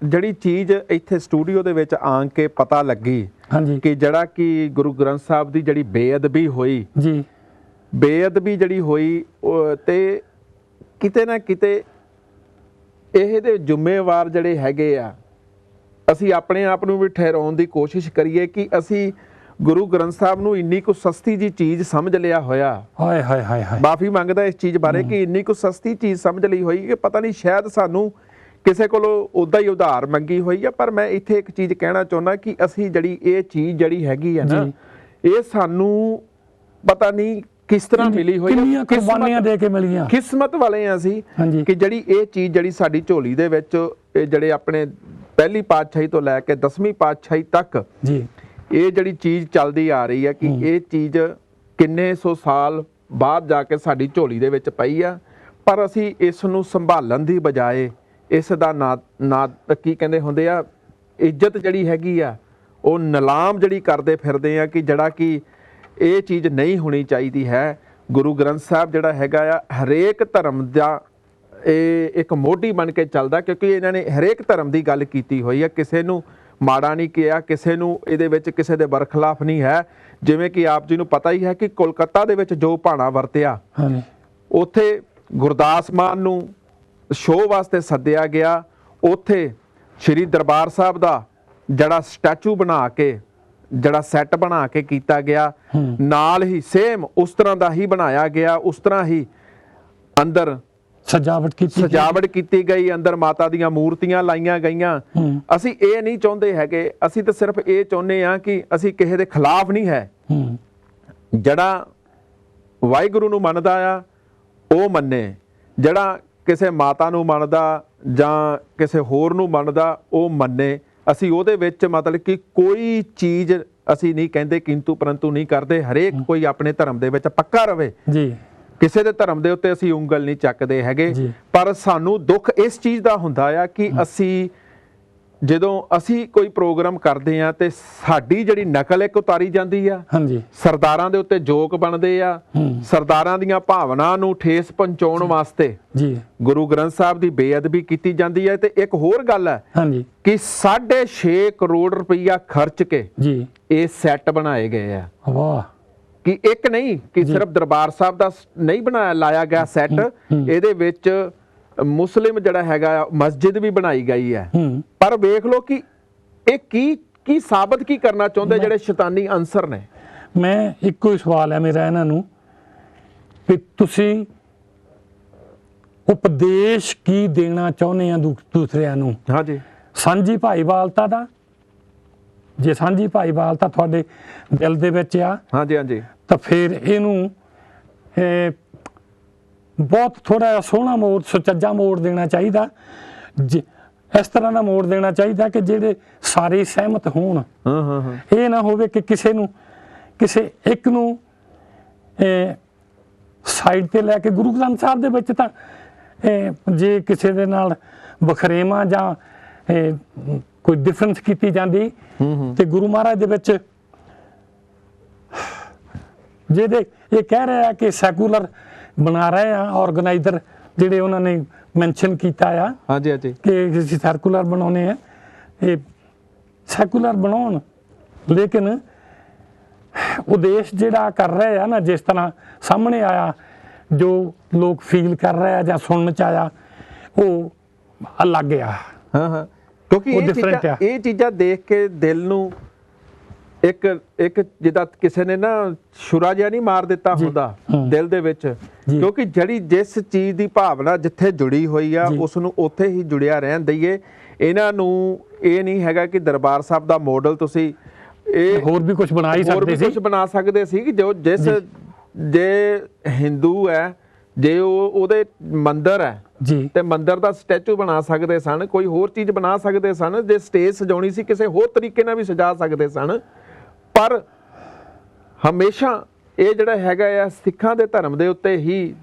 ਜਿਹੜੀ ਚੀਜ਼ ਇੱਥੇ ਸਟੂਡੀਓ ਦੇ ਵਿੱਚ ਆ ਕੇ ਪਤਾ ਲੱਗੀ ਕਿ ਜਿਹੜਾ ਕਿ ਗੁਰੂ ਗ੍ਰੰਥ ਸਾਹਿਬ ਦੀ ਜਿਹੜੀ ਬੇਅਦਬੀ ਹੋਈ ਜੀ, ਬੇਅਦਬੀ ਜਿਹੜੀ ਹੋਈ ਤੇ ਕਿਤੇ ਨਾ ਕਿਤੇ ਇਹਦੇ ਜ਼ਿੰਮੇਵਾਰ ਜਿਹੜੇ ਹੈਗੇ ਆ, ਅਸੀਂ ਆਪਣੇ ਆਪ ਨੂੰ ਵੀ ਠਹਿਰਾਉਣ ਦੀ ਕੋਸ਼ਿਸ਼ ਕਰੀਏ ਕਿ ਅਸੀਂ ਗੁਰੂ ਗ੍ਰੰਥ ਸਾਹਿਬ ਨੂੰ ਇੰਨੀ ਕੁ ਸਸਤੀ ਜੀ ਚੀਜ਼ ਸਮਝ ਲਿਆ ਹੋਇਆ। ਹਾਏ ਹਾਏ ਹਾਏ ਹਾਏ, ਮਾਫੀ ਮੰਗਦਾ ਇਸ ਚੀਜ਼ ਬਾਰੇ ਕਿ ਇੰਨੀ ਕੁ ਸਸਤੀ ਚੀਜ਼ ਸਮਝ ਲਈ ਹੋਈ ਕਿ ਪਤਾ ਨਹੀਂ ਸ਼ਾਇਦ ਸਾਨੂੰ ਕਿਸੇ ਕੋਲੋਂ ਉਦਾਂ ਹੀ ਉਧਾਰ ਮੰਗੀ ਹੋਈ ਆ। ਪਰ ਮੈਂ ਇੱਥੇ ਇੱਕ ਚੀਜ਼ ਕਹਿਣਾ ਚਾਹੁੰਦਾ ਕਿ ਅਸੀਂ ਜਿਹੜੀ ਇਹ ਚੀਜ਼ ਜਿਹੜੀ ਹੈਗੀ ਆ ਨਾ, ਇਹ ਸਾਨੂੰ ਪਤਾ ਨਹੀਂ ਕਿਸ ਤਰ੍ਹਾਂ ਮਿਲੀ ਹੋਈ, ਕਿੰਨੀਆਂ ਕੁਰਬਾਨੀਆਂ ਦੇ ਕੇ ਮਿਲੀਆਂ। ਕਿਸਮਤ ਵਾਲੇ ਆ ਅਸੀਂ ਕਿ ਜਿਹੜੀ ਇਹ ਚੀਜ਼ ਜਿਹੜੀ ਸਾਡੀ ਝੋਲੀ ਦੇ ਵਿੱਚ, ਇਹ ਜਿਹੜੇ ਆਪਣੇ ਪਹਿਲੀ ਪਾਤਸ਼ਾਹੀ ਤੋਂ ਲੈ ਕੇ 10ਵੀਂ ਪਾਤਸ਼ਾਹੀ ਤੱਕ ਜੀ ਇਹ ਜਿਹੜੀ ਚੀਜ਼ ਚੱਲਦੀ ਆ ਰਹੀ ਹੈ ਕਿ ਇਹ ਚੀਜ਼ ਕਿੰਨੇ ਸੌ ਸਾਲ ਬਾਅਦ ਜਾ ਕੇ ਸਾਡੀ ਝੋਲੀ ਦੇ ਵਿੱਚ ਪਈ ਆ। ਪਰ ਅਸੀਂ ਇਸ ਨੂੰ ਸੰਭਾਲਣ ਦੀ ਬਜਾਏ ਇਸ ਦਾ ਨਾ ਕੀ ਕਹਿੰਦੇ ਹੁੰਦੇ ਆ, ਇੱਜ਼ਤ ਜਿਹੜੀ ਹੈਗੀ ਆ ਉਹ ਨਿਲਾਮ ਜਿਹੜੀ ਕਰਦੇ ਫਿਰਦੇ ਆ, ਕਿ ਜਿਹੜਾ ਕਿ ਇਹ ਚੀਜ਼ ਨਹੀਂ ਹੋਣੀ ਚਾਹੀਦੀ ਹੈ। ਗੁਰੂ ਗ੍ਰੰਥ ਸਾਹਿਬ ਜਿਹੜਾ ਹੈਗਾ ਆ ਹਰੇਕ ਧਰਮ ਦਾ ਇਹ ਇੱਕ ਮੋਢੀ ਬਣ ਕੇ ਚੱਲਦਾ, ਕਿਉਂਕਿ ਇਹਨਾਂ ਨੇ ਹਰੇਕ ਧਰਮ ਦੀ ਗੱਲ ਕੀਤੀ ਹੋਈ ਹੈ, ਕਿਸੇ ਨੂੰ ਮਾੜਾ ਨਹੀਂ ਕਿਹਾ, ਕਿਸੇ ਨੂੰ ਇਹਦੇ ਵਿੱਚ ਕਿਸੇ ਦੇ ਬਰਖਲਾਫ ਨਹੀਂ ਹੈ। ਜਿਵੇਂ ਕਿ ਆਪ ਜੀ ਨੂੰ ਪਤਾ ਹੀ ਹੈ ਕਿ ਕੋਲਕਾਤਾ ਦੇ ਵਿੱਚ ਜੋ ਭਾਣਾ ਵਰਤਿਆ, ਉੱਥੇ ਗੁਰਦਾਸ ਮਾਨ ਨੂੰ ਸ਼ੋਅ ਵਾਸਤੇ ਸੱਦਿਆ ਗਿਆ, ਉੱਥੇ ਸ਼੍ਰੀ ਦਰਬਾਰ ਸਾਹਿਬ ਦਾ ਜਿਹੜਾ ਸਟੈਚੂ ਬਣਾ ਕੇ, ਜਿਹੜਾ ਸੈੱਟ ਬਣਾ ਕੇ ਕੀਤਾ ਗਿਆ, ਨਾਲ ਹੀ ਸੇਮ ਉਸ ਤਰ੍ਹਾਂ ਦਾ ਹੀ ਬਣਾਇਆ ਗਿਆ, ਉਸ ਤਰ੍ਹਾਂ ਹੀ ਅੰਦਰ ਸਜਾਵਟ ਕੀਤੀ ਗਈ, ਅੰਦਰ ਮਾਤਾ ਦੀਆਂ ਮੂਰਤੀਆਂ ਲਾਈਆਂ ਗਈਆਂ। ਅਸੀਂ ਇਹ ਨਹੀਂ ਚਾਹੁੰਦੇ ਹੈਗੇ, ਅਸੀਂ ਤਾਂ ਸਿਰਫ ਇਹ ਚਾਹੁੰਦੇ ਹਾਂ ਕਿ ਅਸੀਂ ਕਿਸੇ ਦੇ ਖਿਲਾਫ ਨਹੀਂ ਹੈ। ਜਿਹੜਾ ਵਾਹਿਗੁਰੂ ਨੂੰ ਮੰਨਦਾ ਆ ਉਹ ਮੰਨੇ, ਜਿਹੜਾ ਕਿਸੇ ਮਾਤਾ ਨੂੰ ਮੰਨਦਾ ਜਾਂ ਕਿਸੇ ਹੋਰ ਨੂੰ ਮੰਨਦਾ ਉਹ ਮੰਨੇ। ਅਸੀਂ ਉਹਦੇ ਵਿੱਚ ਮਤਲਬ ਕਿ ਕੋਈ ਚੀਜ਼ ਅਸੀਂ ਨਹੀਂ ਕਹਿੰਦੇ ਕਿੰਤੂ ਪਰੰਤੂ ਨਹੀਂ ਕਰਦੇ। ਹਰੇਕ ਕੋਈ ਆਪਣੇ ਧਰਮ ਦੇ ਵਿੱਚ ਪੱਕਾ ਰਵੇ ਜੀ, ਕਿਸੇ ਦੇ ਧਰਮ ਦੇ ਉੱਤੇ ਅਸੀਂ ਉਂਗਲ ਨਹੀਂ ਚੱਕਦੇ ਹੈਗੇ। ਪਰ ਸਾਨੂੰ ਦੁੱਖ ਇਸ ਚੀਜ਼ ਦਾ ਹੁੰਦਾ ਆ ਕਿ ਅਸੀਂ ਜਦੋਂ ਅਸੀਂ ਕੋਈ ਪ੍ਰੋਗਰਾਮ ਕਰਦੇ ਆ ਤੇ ਸਾਡੀ ਜਿਹੜੀ ਨਕਲ ਇੱਕ ਉਤਾਰੀ ਜਾਂਦੀ ਆ, ਸਰਦਾਰਾਂ ਦੇ ਉੱਤੇ ਜੋਕ ਬਣਦੇ ਆ, ਸਰਦਾਰਾਂ ਦੀਆਂ ਭਾਵਨਾ ਨੂੰ ਠੇਸ ਪਹੁੰਚਾਉਣ ਵਾਸਤੇ ਗੁਰੂ ਗ੍ਰੰਥ ਸਾਹਿਬ ਦੀ ਬੇਅਦਬੀ ਕੀਤੀ ਜਾਂਦੀ ਹੈ। ਤੇ ਇੱਕ ਹੋਰ ਗੱਲ ਹੈ ਕਿ 6.5 ਕਰੋੜ ਰੁਪਈਆ ਖਰਚ ਕੇ ਇਹ ਸੈੱਟ ਬਣਾਏ ਗਏ ਆ। ਵਾਹ, ਕਿ ਇੱਕ ਨਹੀਂ ਕਿ ਸਿਰਫ ਦਰਬਾਰ ਸਾਹਿਬ ਦਾ ਨਹੀਂ ਲਾਇਆ ਗਿਆ ਸੈੱਟ, ਇਹਦੇ ਵਿੱਚ ਮੁਸਲਿਮ ਜਿਹੜਾ ਹੈਗਾ ਮਸਜਿਦ ਵੀ ਬਣਾਈ ਗਈ ਹੈ। ਪਰ ਵੇਖ ਲਓ ਕਿ ਇਹ ਕੀ ਸਾਬਤ ਕੀ ਕਰਨਾ ਚਾਹੁੰਦੇ ਜਿਹੜੇ ਸ਼ੈਤਾਨੀ ਅੰਸਰ ਨੇ। ਮੈਂ ਇੱਕੋ ਹੀ ਸਵਾਲ ਹੈ ਮੇਰਾ ਇਹਨਾਂ ਨੂੰ ਕਿ ਤੁਸੀਂ ਉਪਦੇਸ਼ ਕੀ ਦੇਣਾ ਚਾਹੁੰਦੇ ਆ ਦੂਸਰਿਆਂ ਨੂੰ? ਹਾਂਜੀ, ਸਾਂਝੀ ਭਾਈਵਾਲਤਾ ਦਾ। ਜੇ ਸਾਂਝੀ ਭਾਈਵਾਲਤਾ ਤੁਹਾਡੇ ਦਿਲ ਦੇ ਵਿੱਚ ਆ, ਹਾਂਜੀ, ਤਾਂ ਫਿਰ ਇਹਨੂੰ ਬਹੁਤ ਥੋੜਾ ਜਿਹਾ ਸੋਹਣਾ ਮੋੜ, ਸੁਚੱਜਾ ਮੋੜ ਦੇਣਾ ਚਾਹੀਦਾ। ਇਸ ਤਰ੍ਹਾਂ ਦਾ ਮੋੜ ਦੇਣਾ ਚਾਹੀਦਾ ਕਿ ਜਿਹੜੇ ਸਾਰੇ ਸਹਿਮਤ ਹੋਣ। ਇਹ ਨਾ ਹੋਵੇ ਕਿ ਕਿਸੇ ਇੱਕ ਨੂੰ ਸਾਈਡ ਤੇ ਲੈ ਕੇ। ਗੁਰੂ ਗ੍ਰੰਥ ਸਾਹਿਬ ਦੇ ਵਿੱਚ ਤਾਂ ਜੇ ਕਿਸੇ ਦੇ ਨਾਲ ਵਖਰੇਵਾਂ ਜਾਂ ਕੋਈ ਡਿਫਰੈਂਸ ਕੀਤੀ ਜਾਂਦੀ ਤੇ ਗੁਰੂ ਮਹਾਰਾਜ ਦੇ ਵਿੱਚ ਜਿਹਦੇ ਇਹ ਕਹਿ ਰਿਹਾ ਕਿ ਸੈਕੂਲਰ ਬਣਾ ਰਹੇ ਆ ਆਰਗੇਨਾਈਜ਼ਰ, ਜਿਹੜੇ ਉਹਨਾਂ ਨੇ ਮੈਂਸ਼ਨ ਕੀਤਾ ਆ ਕਿ ਅਸੀਂ ਸਰਕੂਲਰ ਬਣਾਉਣੇ ਆ, ਇਹ ਸੈਕੂਲਰ ਬਣਾਉਣ, ਲੇਕਿਨ ਉਦੇਸ਼ ਜਿਹੜਾ ਕਰ ਰਹੇ ਆ ਨਾ, ਜਿਸ ਤਰ੍ਹਾਂ ਸਾਹਮਣੇ ਆਇਆ, ਜੋ ਲੋਕ ਫੀਲ ਕਰ ਰਹੇ ਆ ਜਾਂ ਸੁਣਨ ਚ ਆਇਆ, ਉਹ ਅਲੱਗ ਆ। ਕਿਉਂਕਿ ਇਹ ਚੀਜ਼ਾਂ ਦੇਖ ਕੇ ਦਿਲ ਨੂੰ ਇੱਕ ਜਿੱਦਾਂ ਕਿਸੇ ਨੇ ਨਾ ਸ਼ੁਰਾ ਜਿਹਾ ਨਹੀਂ ਮਾਰ ਦਿੱਤਾ ਹੁੰਦਾ ਦਿਲ ਦੇ ਵਿੱਚ, ਕਿਉਂਕਿ ਜਿਹੜੀ ਜਿਸ ਚੀਜ਼ ਦੀ ਭਾਵਨਾ ਜਿੱਥੇ ਜੁੜੀ ਹੋਈ ਆ ਉਸ ਨੂੰ ਉੱਥੇ ਹੀ ਜੁੜਿਆ ਰਹਿਣ ਦਈਏ। ਇਹਨਾਂ ਨੂੰ ਇਹ ਨਹੀਂ ਹੈਗਾ ਕਿ ਦਰਬਾਰ ਸਾਹਿਬ ਦਾ ਮਾਡਲ ਤੁਸੀਂ ਇਹ ਹੋਰ ਵੀ ਕੁਝ ਬਣਾ ਹੀ ਸਕਦੇ ਸੀ, ਕੁਝ ਬਣਾ ਸਕਦੇ ਸੀ ਕਿ ਜੋ ਜੇ ਹਿੰਦੂ ਹੈ, ਜੇ ਉਹਦੇ ਮੰਦਿਰ ਹੈ ਤੇ ਮੰਦਿਰ ਦਾ ਸਟੈਚੂ ਬਣਾ ਸਕਦੇ ਸਨ, ਕੋਈ ਹੋਰ ਚੀਜ਼ ਬਣਾ ਸਕਦੇ ਸਨ, ਜੇ ਸਟੇਜ ਸਜਾਉਣੀ ਸੀ ਕਿਸੇ ਹੋਰ ਤਰੀਕੇ ਨਾਲ ਵੀ ਸਜਾ ਸਕਦੇ ਸਨ। ਪਰ ਹਮੇਸ਼ਾ ਇਹ ਜਿਹੜਾ ਹੈਗਾ ਆ ਸਿੱਖਾਂ ਦੇ ਧਰਮ ਦੇ ਉੱਤੇ ਹੀ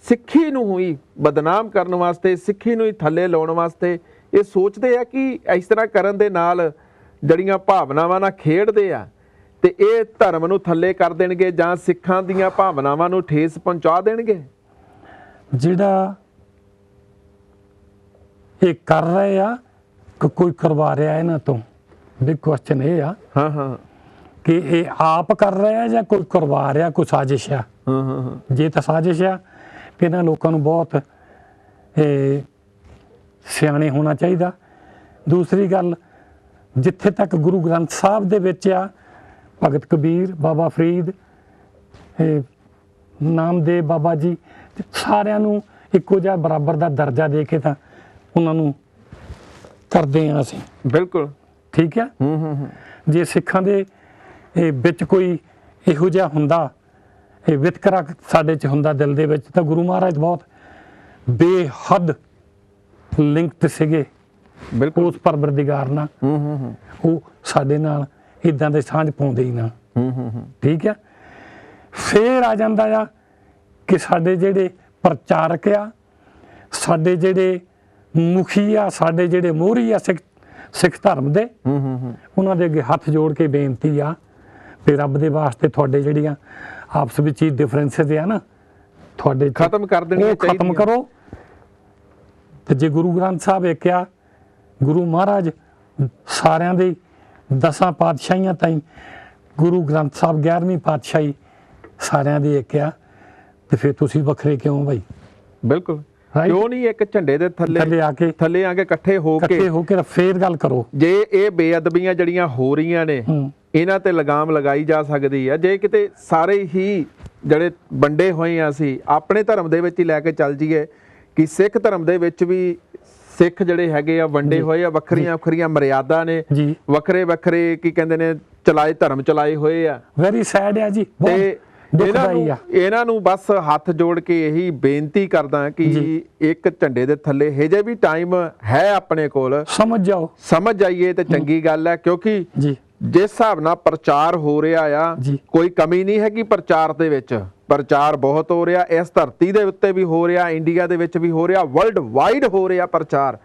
ਸਿੱਖੀ ਨੂੰ ਹੀ ਬਦਨਾਮ ਕਰਨ ਵਾਸਤੇ, ਸਿੱਖੀ ਨੂੰ ਹੀ ਥੱਲੇ ਲਾਉਣ ਵਾਸਤੇ ਇਹ ਸੋਚਦੇ ਆ ਕਿ ਇਸ ਤਰ੍ਹਾਂ ਕਰਨ ਦੇ ਨਾਲ ਜਿਹੜੀਆਂ ਭਾਵਨਾਵਾਂ ਨਾਲ ਖੇਡਦੇ ਆ ਤੇ ਇਹ ਧਰਮ ਨੂੰ ਥੱਲੇ ਕਰ ਦੇਣਗੇ ਜਾਂ ਸਿੱਖਾਂ ਦੀਆਂ ਭਾਵਨਾਵਾਂ ਨੂੰ ਠੇਸ ਪਹੁੰਚਾ ਦੇਣਗੇ। ਜਿਹੜਾ ਇਹ ਕਰ ਰਹੇ ਆ ਕਿ ਕੋਈ ਕਰਵਾ ਰਿਹਾ ਇਹਨਾਂ ਤੋਂ, ਬਿਗ ਕੁਐਸਚਨ ਇਹ ਆ ਕਿ ਇਹ ਆਪ ਕਰ ਰਿਹਾ ਜਾਂ ਕੋਈ ਕਰਵਾ ਰਿਹਾ, ਕੋਈ ਸਾਜ਼ਿਸ਼ ਆ। ਜੇ ਤਾਂ ਸਾਜ਼ਿਸ਼ ਆ ਤੇ ਇਹਨਾਂ ਲੋਕਾਂ ਨੂੰ ਬਹੁਤ ਸਿਆਣੇ ਹੋਣਾ ਚਾਹੀਦਾ। ਦੂਸਰੀ ਗੱਲ, ਜਿੱਥੇ ਤੱਕ ਗੁਰੂ ਗ੍ਰੰਥ ਸਾਹਿਬ ਦੇ ਵਿੱਚ ਆ, ਭਗਤ ਕਬੀਰ, ਬਾਬਾ ਫਰੀਦ, ਨਾਮਦੇਵ ਬਾਬਾ ਜੀ, ਸਾਰਿਆਂ ਨੂੰ ਇੱਕੋ ਜਿਹਾ ਬਰਾਬਰ ਦਾ ਦਰਜਾ ਦੇ ਕੇ ਤਾਂ ਉਹਨਾਂ ਨੂੰ ਕਰਦੇ ਹਾਂ ਅਸੀਂ। ਬਿਲਕੁਲ ਠੀਕ ਹੈ। ਜੇ ਸਿੱਖਾਂ ਦੇ ਵਿੱਚ ਕੋਈ ਇਹੋ ਜਿਹਾ ਹੁੰਦਾ, ਇਹ ਵਿਤਕਰਾ ਸਾਡੇ 'ਚ ਹੁੰਦਾ ਦਿਲ ਦੇ ਵਿੱਚ, ਤਾਂ ਗੁਰੂ ਮਹਾਰਾਜ ਬਹੁਤ ਬੇਹੱਦ ਲਿੰਕਡ ਸੀਗੇ ਬਿਲਕੁਲ ਉਸ ਪਰਵਰਦੀਗਾਰ ਨਾਲ। ਉਹ ਸਾਡੇ ਨਾਲ ਇਦਾਂ ਦੇ ਸਾਂਝ ਪਾਉਂਦੇ ਹੀ ਨਾ। ਠੀਕ ਹੈ। ਫੇਰ ਆ ਜਾਂਦਾ ਆ ਕਿ ਸਾਡੇ ਜਿਹੜੇ ਪ੍ਰਚਾਰਕ ਆ, ਸਾਡੇ ਜਿਹੜੇ ਮੁਖੀ ਆ, ਸਾਡੇ ਜਿਹੜੇ ਮੋਹਰੀ ਆ ਸਿੱਖ ਧਰਮ ਦੇ, ਉਹਨਾਂ ਦੇ ਅੱਗੇ ਹੱਥ ਜੋੜ ਕੇ ਬੇਨਤੀ ਆ ਤੇ ਰੱਬ ਦੇ ਵਾਸਤੇ ਤੁਹਾਡੇ ਜਿਹੜੀਆਂ ਆਪਸ ਵਿੱਚ ਹੀ ਡਿਫਰੈਂਸਿਸ ਆ ਨਾ, ਤੁਹਾਡੇ ਖਤਮ ਕਰ ਦੇਣੀਆਂ ਚਾਹੀਦੀਆਂ, ਖਤਮ ਕਰੋ। ਤੇ ਜੇ ਗੁਰੂ ਗ੍ਰੰਥ ਸਾਹਿਬ ਇੱਕ ਆ, ਗੁਰੂ ਮਹਾਰਾਜ ਸਾਰਿਆਂ ਦੇ 10 ਪਾਤਸ਼ਾਹੀਆਂ ਤਾਈਂ, ਗੁਰੂ ਗ੍ਰੰਥ ਸਾਹਿਬ 11ਵੀਂ ਪਾਤਸ਼ਾਹੀ ਸਾਰਿਆਂ ਦੀ ਇੱਕ ਆ, ਤੇ ਫਿਰ ਤੁਸੀਂ ਵੱਖਰੇ ਕਿਉਂ ਭਾਈ? ਬਿਲਕੁਲ ਕਿਉਂ ਨਹੀਂ ਇੱਕ ਝੰਡੇ ਦੇ ਥੱਲੇ ਆ ਕੇ ਇਕੱਠੇ ਹੋ ਕੇ ਫੇਰ ਗੱਲ ਕਰੋ। ਜੇ ਇਹ ਬੇਅਦਬੀਆਂ ਜਿਹੜੀਆਂ ਹੋ ਰਹੀਆਂ ਨੇ, ਇਹਨਾਂ ਤੇ ਲਗਾਮ ਲਗਾਈ ਜਾ ਸਕਦੀ ਆ। ਜੇ ਕਿਤੇ ਸਾਰੇ ਹੀ ਜਿਹੜੇ ਵੰਡੇ ਹੋਏ ਆ, ਅਸੀਂ ਆਪਣੇ ਧਰਮ ਦੇ ਵਿੱਚ ਹੀ ਲੈ ਕੇ ਚੱਲ ਜਾਈਏ ਕਿ ਸਿੱਖ ਧਰਮ ਦੇ ਵਿੱਚ ਵੀ ਸਿੱਖ ਜਿਹੜੇ ਹੈਗੇ ਆ ਵੰਡੇ ਹੋਏ ਆ, ਵੱਖਰੀਆਂ ਵੱਖਰੀਆਂ ਮਰਿਆਦਾ ਨੇ, ਵੱਖਰੇ ਵੱਖਰੇ ਕੀ ਕਹਿੰਦੇ ਨੇ ਧਰਮ ਚਲਾਏ ਹੋਏ ਆ। ਵੈਰੀ ਸੈਡ ਆ ਜੀ। ਤੇ ਇਹਨਾਂ ਨੂੰ ਬਸ ਹੱਥ ਜੋੜ ਕੇ ਇਹੀ ਬੇਨਤੀ ਕਰਦਾ ਕਿ ਇੱਕ ਝੰਡੇ ਦੇ ਥੱਲੇ ਹਜੇ ਵੀ ਟਾਈਮ ਹੈ ਆਪਣੇ ਕੋਲ, ਸਮਝ ਜਾਈਏ ਤੇ ਚੰਗੀ ਗੱਲ ਹੈ। ਕਿਉਂਕਿ ਜਿਸ ਹਿਸਾਬ ਨਾਲ ਪ੍ਰਚਾਰ ਹੋ ਰਿਹਾ ਆ, ਕੋਈ ਕਮੀ ਨਹੀਂ ਹੈਗੀ ਪ੍ਰਚਾਰ ਦੇ ਵਿੱਚ। ਪ੍ਰਚਾਰ ਬਹੁਤ ਹੋ ਰਿਹਾ, ਇਸ ਧਰਤੀ ਦੇ ਉੱਤੇ ਵੀ ਹੋ ਰਿਹਾ, ਇੰਡੀਆ ਦੇ ਵਿੱਚ ਵੀ ਹੋ ਰਿਹਾ, ਵਰਲਡ ਵਾਈਡ ਹੋ ਰਿਹਾ ਪ੍ਰਚਾਰ।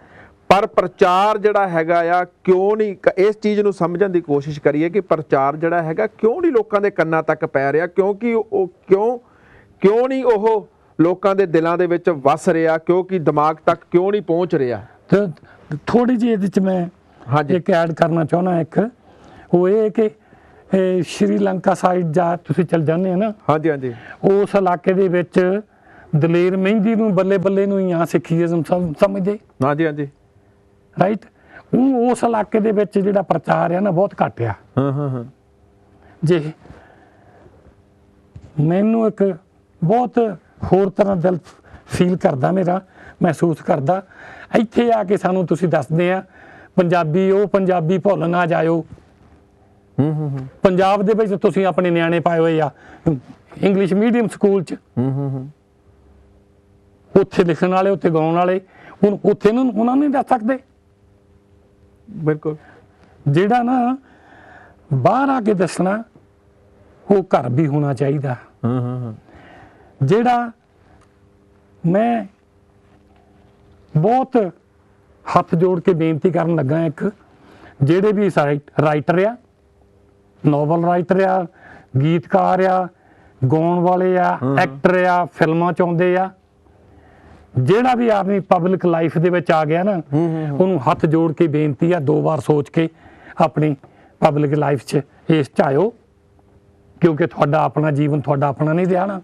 ਪਰ ਪ੍ਰਚਾਰ ਜਿਹੜਾ ਹੈਗਾ ਆ, ਕਿਉਂ ਨਹੀਂ ਇਸ ਚੀਜ਼ ਨੂੰ ਸਮਝਣ ਦੀ ਕੋਸ਼ਿਸ਼ ਕਰੀਏ ਕਿ ਪ੍ਰਚਾਰ ਜਿਹੜਾ ਹੈਗਾ ਕਿਉਂ ਨਹੀਂ ਲੋਕਾਂ ਦੇ ਕੰਨਾਂ ਤੱਕ ਪੈ ਰਿਹਾ? ਕਿਉਂਕਿ ਉਹ ਕਿਉਂ ਨਹੀਂ ਉਹ ਲੋਕਾਂ ਦੇ ਦਿਲਾਂ ਦੇ ਵਿੱਚ ਵਸ ਰਿਹਾ? ਕਿਉਂਕਿ ਦਿਮਾਗ ਤੱਕ ਕਿਉਂ ਨਹੀਂ ਪਹੁੰਚ ਰਿਹਾ? ਥੋੜੀ ਜਿਹੀ ਇਹਦੇ ਚ ਮੈਂ ਇੱਕ ਐਡ ਕਰਨਾ ਚਾਹੁੰਦਾ। ਇੱਕ ਉਹ ਇਹ ਕਿ ਸ਼੍ਰੀਲੰਕਾ ਸਾਈਡ ਜਾ ਤੁਸੀਂ ਚੱਲ ਜਾਂਦੇ ਹੋ ਨਾ, ਉਸ ਇਲਾਕੇ ਦੇ ਵਿੱਚ ਦਲੇਰ ਮਹਿੰਦੀ ਨੂੰ ਬੱਲੇ ਬੱਲੇ ਨੂੰ ਹੀ ਆ ਸਿੱਖੀਜ਼ਮ ਸਮਝਦੇ। ਰਾਈਟ। ਉਸ ਇਲਾਕੇ ਦੇ ਵਿੱਚ ਜਿਹੜਾ ਪ੍ਰਚਾਰ ਆ ਨਾ ਬਹੁਤ ਘੱਟ ਆ। ਜੇ ਮੈਨੂੰ ਇੱਕ ਬਹੁਤ ਹੋਰ ਤਰ੍ਹਾਂ ਦਿਲ ਫੀਲ ਕਰਦਾ, ਮੇਰਾ ਮਹਿਸੂਸ ਕਰਦਾ, ਇੱਥੇ ਆ ਕੇ ਸਾਨੂੰ ਤੁਸੀਂ ਦੱਸਦੇ ਆ ਪੰਜਾਬੀ, ਉਹ ਪੰਜਾਬੀ ਭੁੱਲ ਨਾ ਜਾਇਓ। ਪੰਜਾਬ ਦੇ ਵਿੱਚ ਤੁਸੀਂ ਆਪਣੇ ਨਿਆਣੇ ਪਾਏ ਹੋਏ ਆ ਇੰਗਲਿਸ਼ ਮੀਡੀਅਮ ਸਕੂਲ 'ਚ, ਉੱਥੇ ਲਿਖਣ ਵਾਲੇ, ਉੱਥੇ ਗਾਉਣ ਵਾਲੇ, ਹੁਣ ਉੱਥੇ ਨੂੰ ਉਹਨਾਂ ਨੂੰ ਨਹੀਂ ਦੱਸ ਸਕਦੇ। ਬਿਲਕੁਲ। ਜਿਹੜਾ ਨਾ ਬਾਹਰ ਆ ਕੇ ਦੱਸਣਾ, ਉਹ ਘਰ ਵੀ ਹੋਣਾ ਚਾਹੀਦਾ। ਜਿਹੜਾ ਮੈਂ ਬਹੁਤ ਹੱਥ ਜੋੜ ਕੇ ਬੇਨਤੀ ਕਰਨ ਲੱਗਾ, ਇੱਕ ਜਿਹੜੇ ਵੀ ਰਾਈਟਰ ਆ, ਨੋਵਲ ਰਾਈਟਰ ਆ, ਗੀਤਕਾਰ ਆ, ਗਾਉਣ ਵਾਲੇ ਆ, ਐਕਟਰ ਆ, ਫਿਲਮਾਂ 'ਚ ਆਉਂਦੇ ਆ, ਜਿਹੜਾ ਵੀ ਆਦਮੀ ਪਬਲਿਕ ਲਾਈਫ ਦੇ ਵਿੱਚ ਆ ਗਿਆ ਨਾ, ਉਹਨੂੰ ਹੱਥ ਜੋੜ ਕੇ ਬੇਨਤੀ ਆ, 2 ਵਾਰ ਸੋਚ ਕੇ ਆਪਣੀ ਪਬਲਿਕ ਲਾਈਫ 'ਚ ਇਸ 'ਚ ਆਇਓ। ਕਿਉਂਕਿ ਤੁਹਾਡਾ ਆਪਣਾ ਜੀਵਨ ਤੁਹਾਡਾ ਆਪਣਾ ਨਹੀਂ ਰਿਹਾ ਨਾ।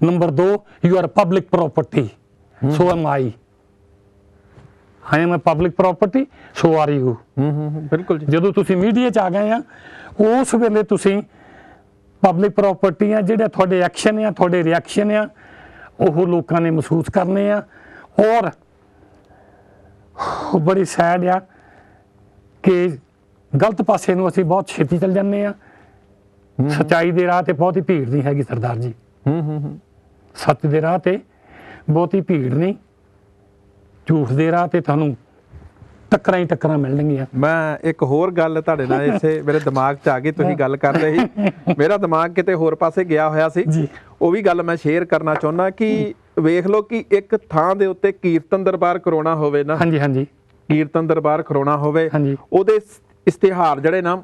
Number 2, you are public property, so am I am a public property, so are you. ਬਿਲਕੁਲ। ਜਦੋਂ ਤੁਸੀਂ ਮੀਡੀਆ 'ਚ ਆ ਗਏ ਆ, ਉਸ ਵੇਲੇ ਤੁਸੀਂ ਪਬਲਿਕ ਪ੍ਰੋਪਰਟੀ ਆ। ਜਿਹੜੇ ਤੁਹਾਡੇ ਐਕਸ਼ਨ ਆ, ਤੁਹਾਡੇ ਰਿਐਕਸ਼ਨ ਆ, ਉਹ ਲੋਕਾਂ ਨੇ ਮਹਿਸੂਸ ਕਰਨੇ ਆ। ਔਰ ਬੜੀ ਸੈਡ ਆ ਕਿ ਗਲਤ ਪਾਸੇ ਨੂੰ ਅਸੀਂ ਬਹੁਤ ਛੇਤੀ ਚੱਲ ਜਾਂਦੇ ਆ। ਸੱਚਾਈ ਦੇ ਰਾਹ ਤੇ ਬਹੁਤੀ ਭੀੜ ਨਹੀਂ ਹੈਗੀ ਸਰਦਾਰ ਜੀ। ਸੱਚ ਦੇ ਰਾਹ ਤੇ ਬਹੁਤੀ ਭੀੜ ਨਹੀਂ, ਝੂਠ ਦੇ ਰਾਹ ਤੇ ਤੁਹਾਨੂੰ ਟੱਕਰਾਂ ਹੀ ਟੱਕਰਾਂ ਮਿਲਣਗੀਆਂ। ਮੈਂ ਇੱਕ ਹੋਰ ਗੱਲ ਤੁਹਾਡੇ ਨਾਲ ਇਸੇ ਮੇਰੇ ਦਿਮਾਗ 'ਚ ਆ ਗਈ, ਤੁਸੀਂ ਗੱਲ ਕਰ ਰਹੇ ਸੀ, ਮੇਰਾ ਦਿਮਾਗ ਕਿਤੇ ਹੋਰ ਪਾਸੇ ਗਿਆ ਹੋਇਆ ਸੀ। ਉਹ ਵੀ ਗੱਲ ਮੈਂ ਸ਼ੇਅਰ ਕਰਨਾ ਚਾਹੁੰਦਾ ਕਿ ਵੇਖ ਲਓ ਕਿ ਇੱਕ ਥਾਂ ਦੇ ਉੱਤੇ ਕੀਰਤਨ ਦਰਬਾਰ ਕਰਾਉਣਾ ਹੋਵੇ ਨਾ, ਕੀਰਤਨ ਦਰਬਾਰ ਕਰਾਉਣਾ ਹੋਵੇ, ਉਹਦੇ ਇਸ਼ਤਿਹਾਰ ਜਿਹੜੇ ਨਾ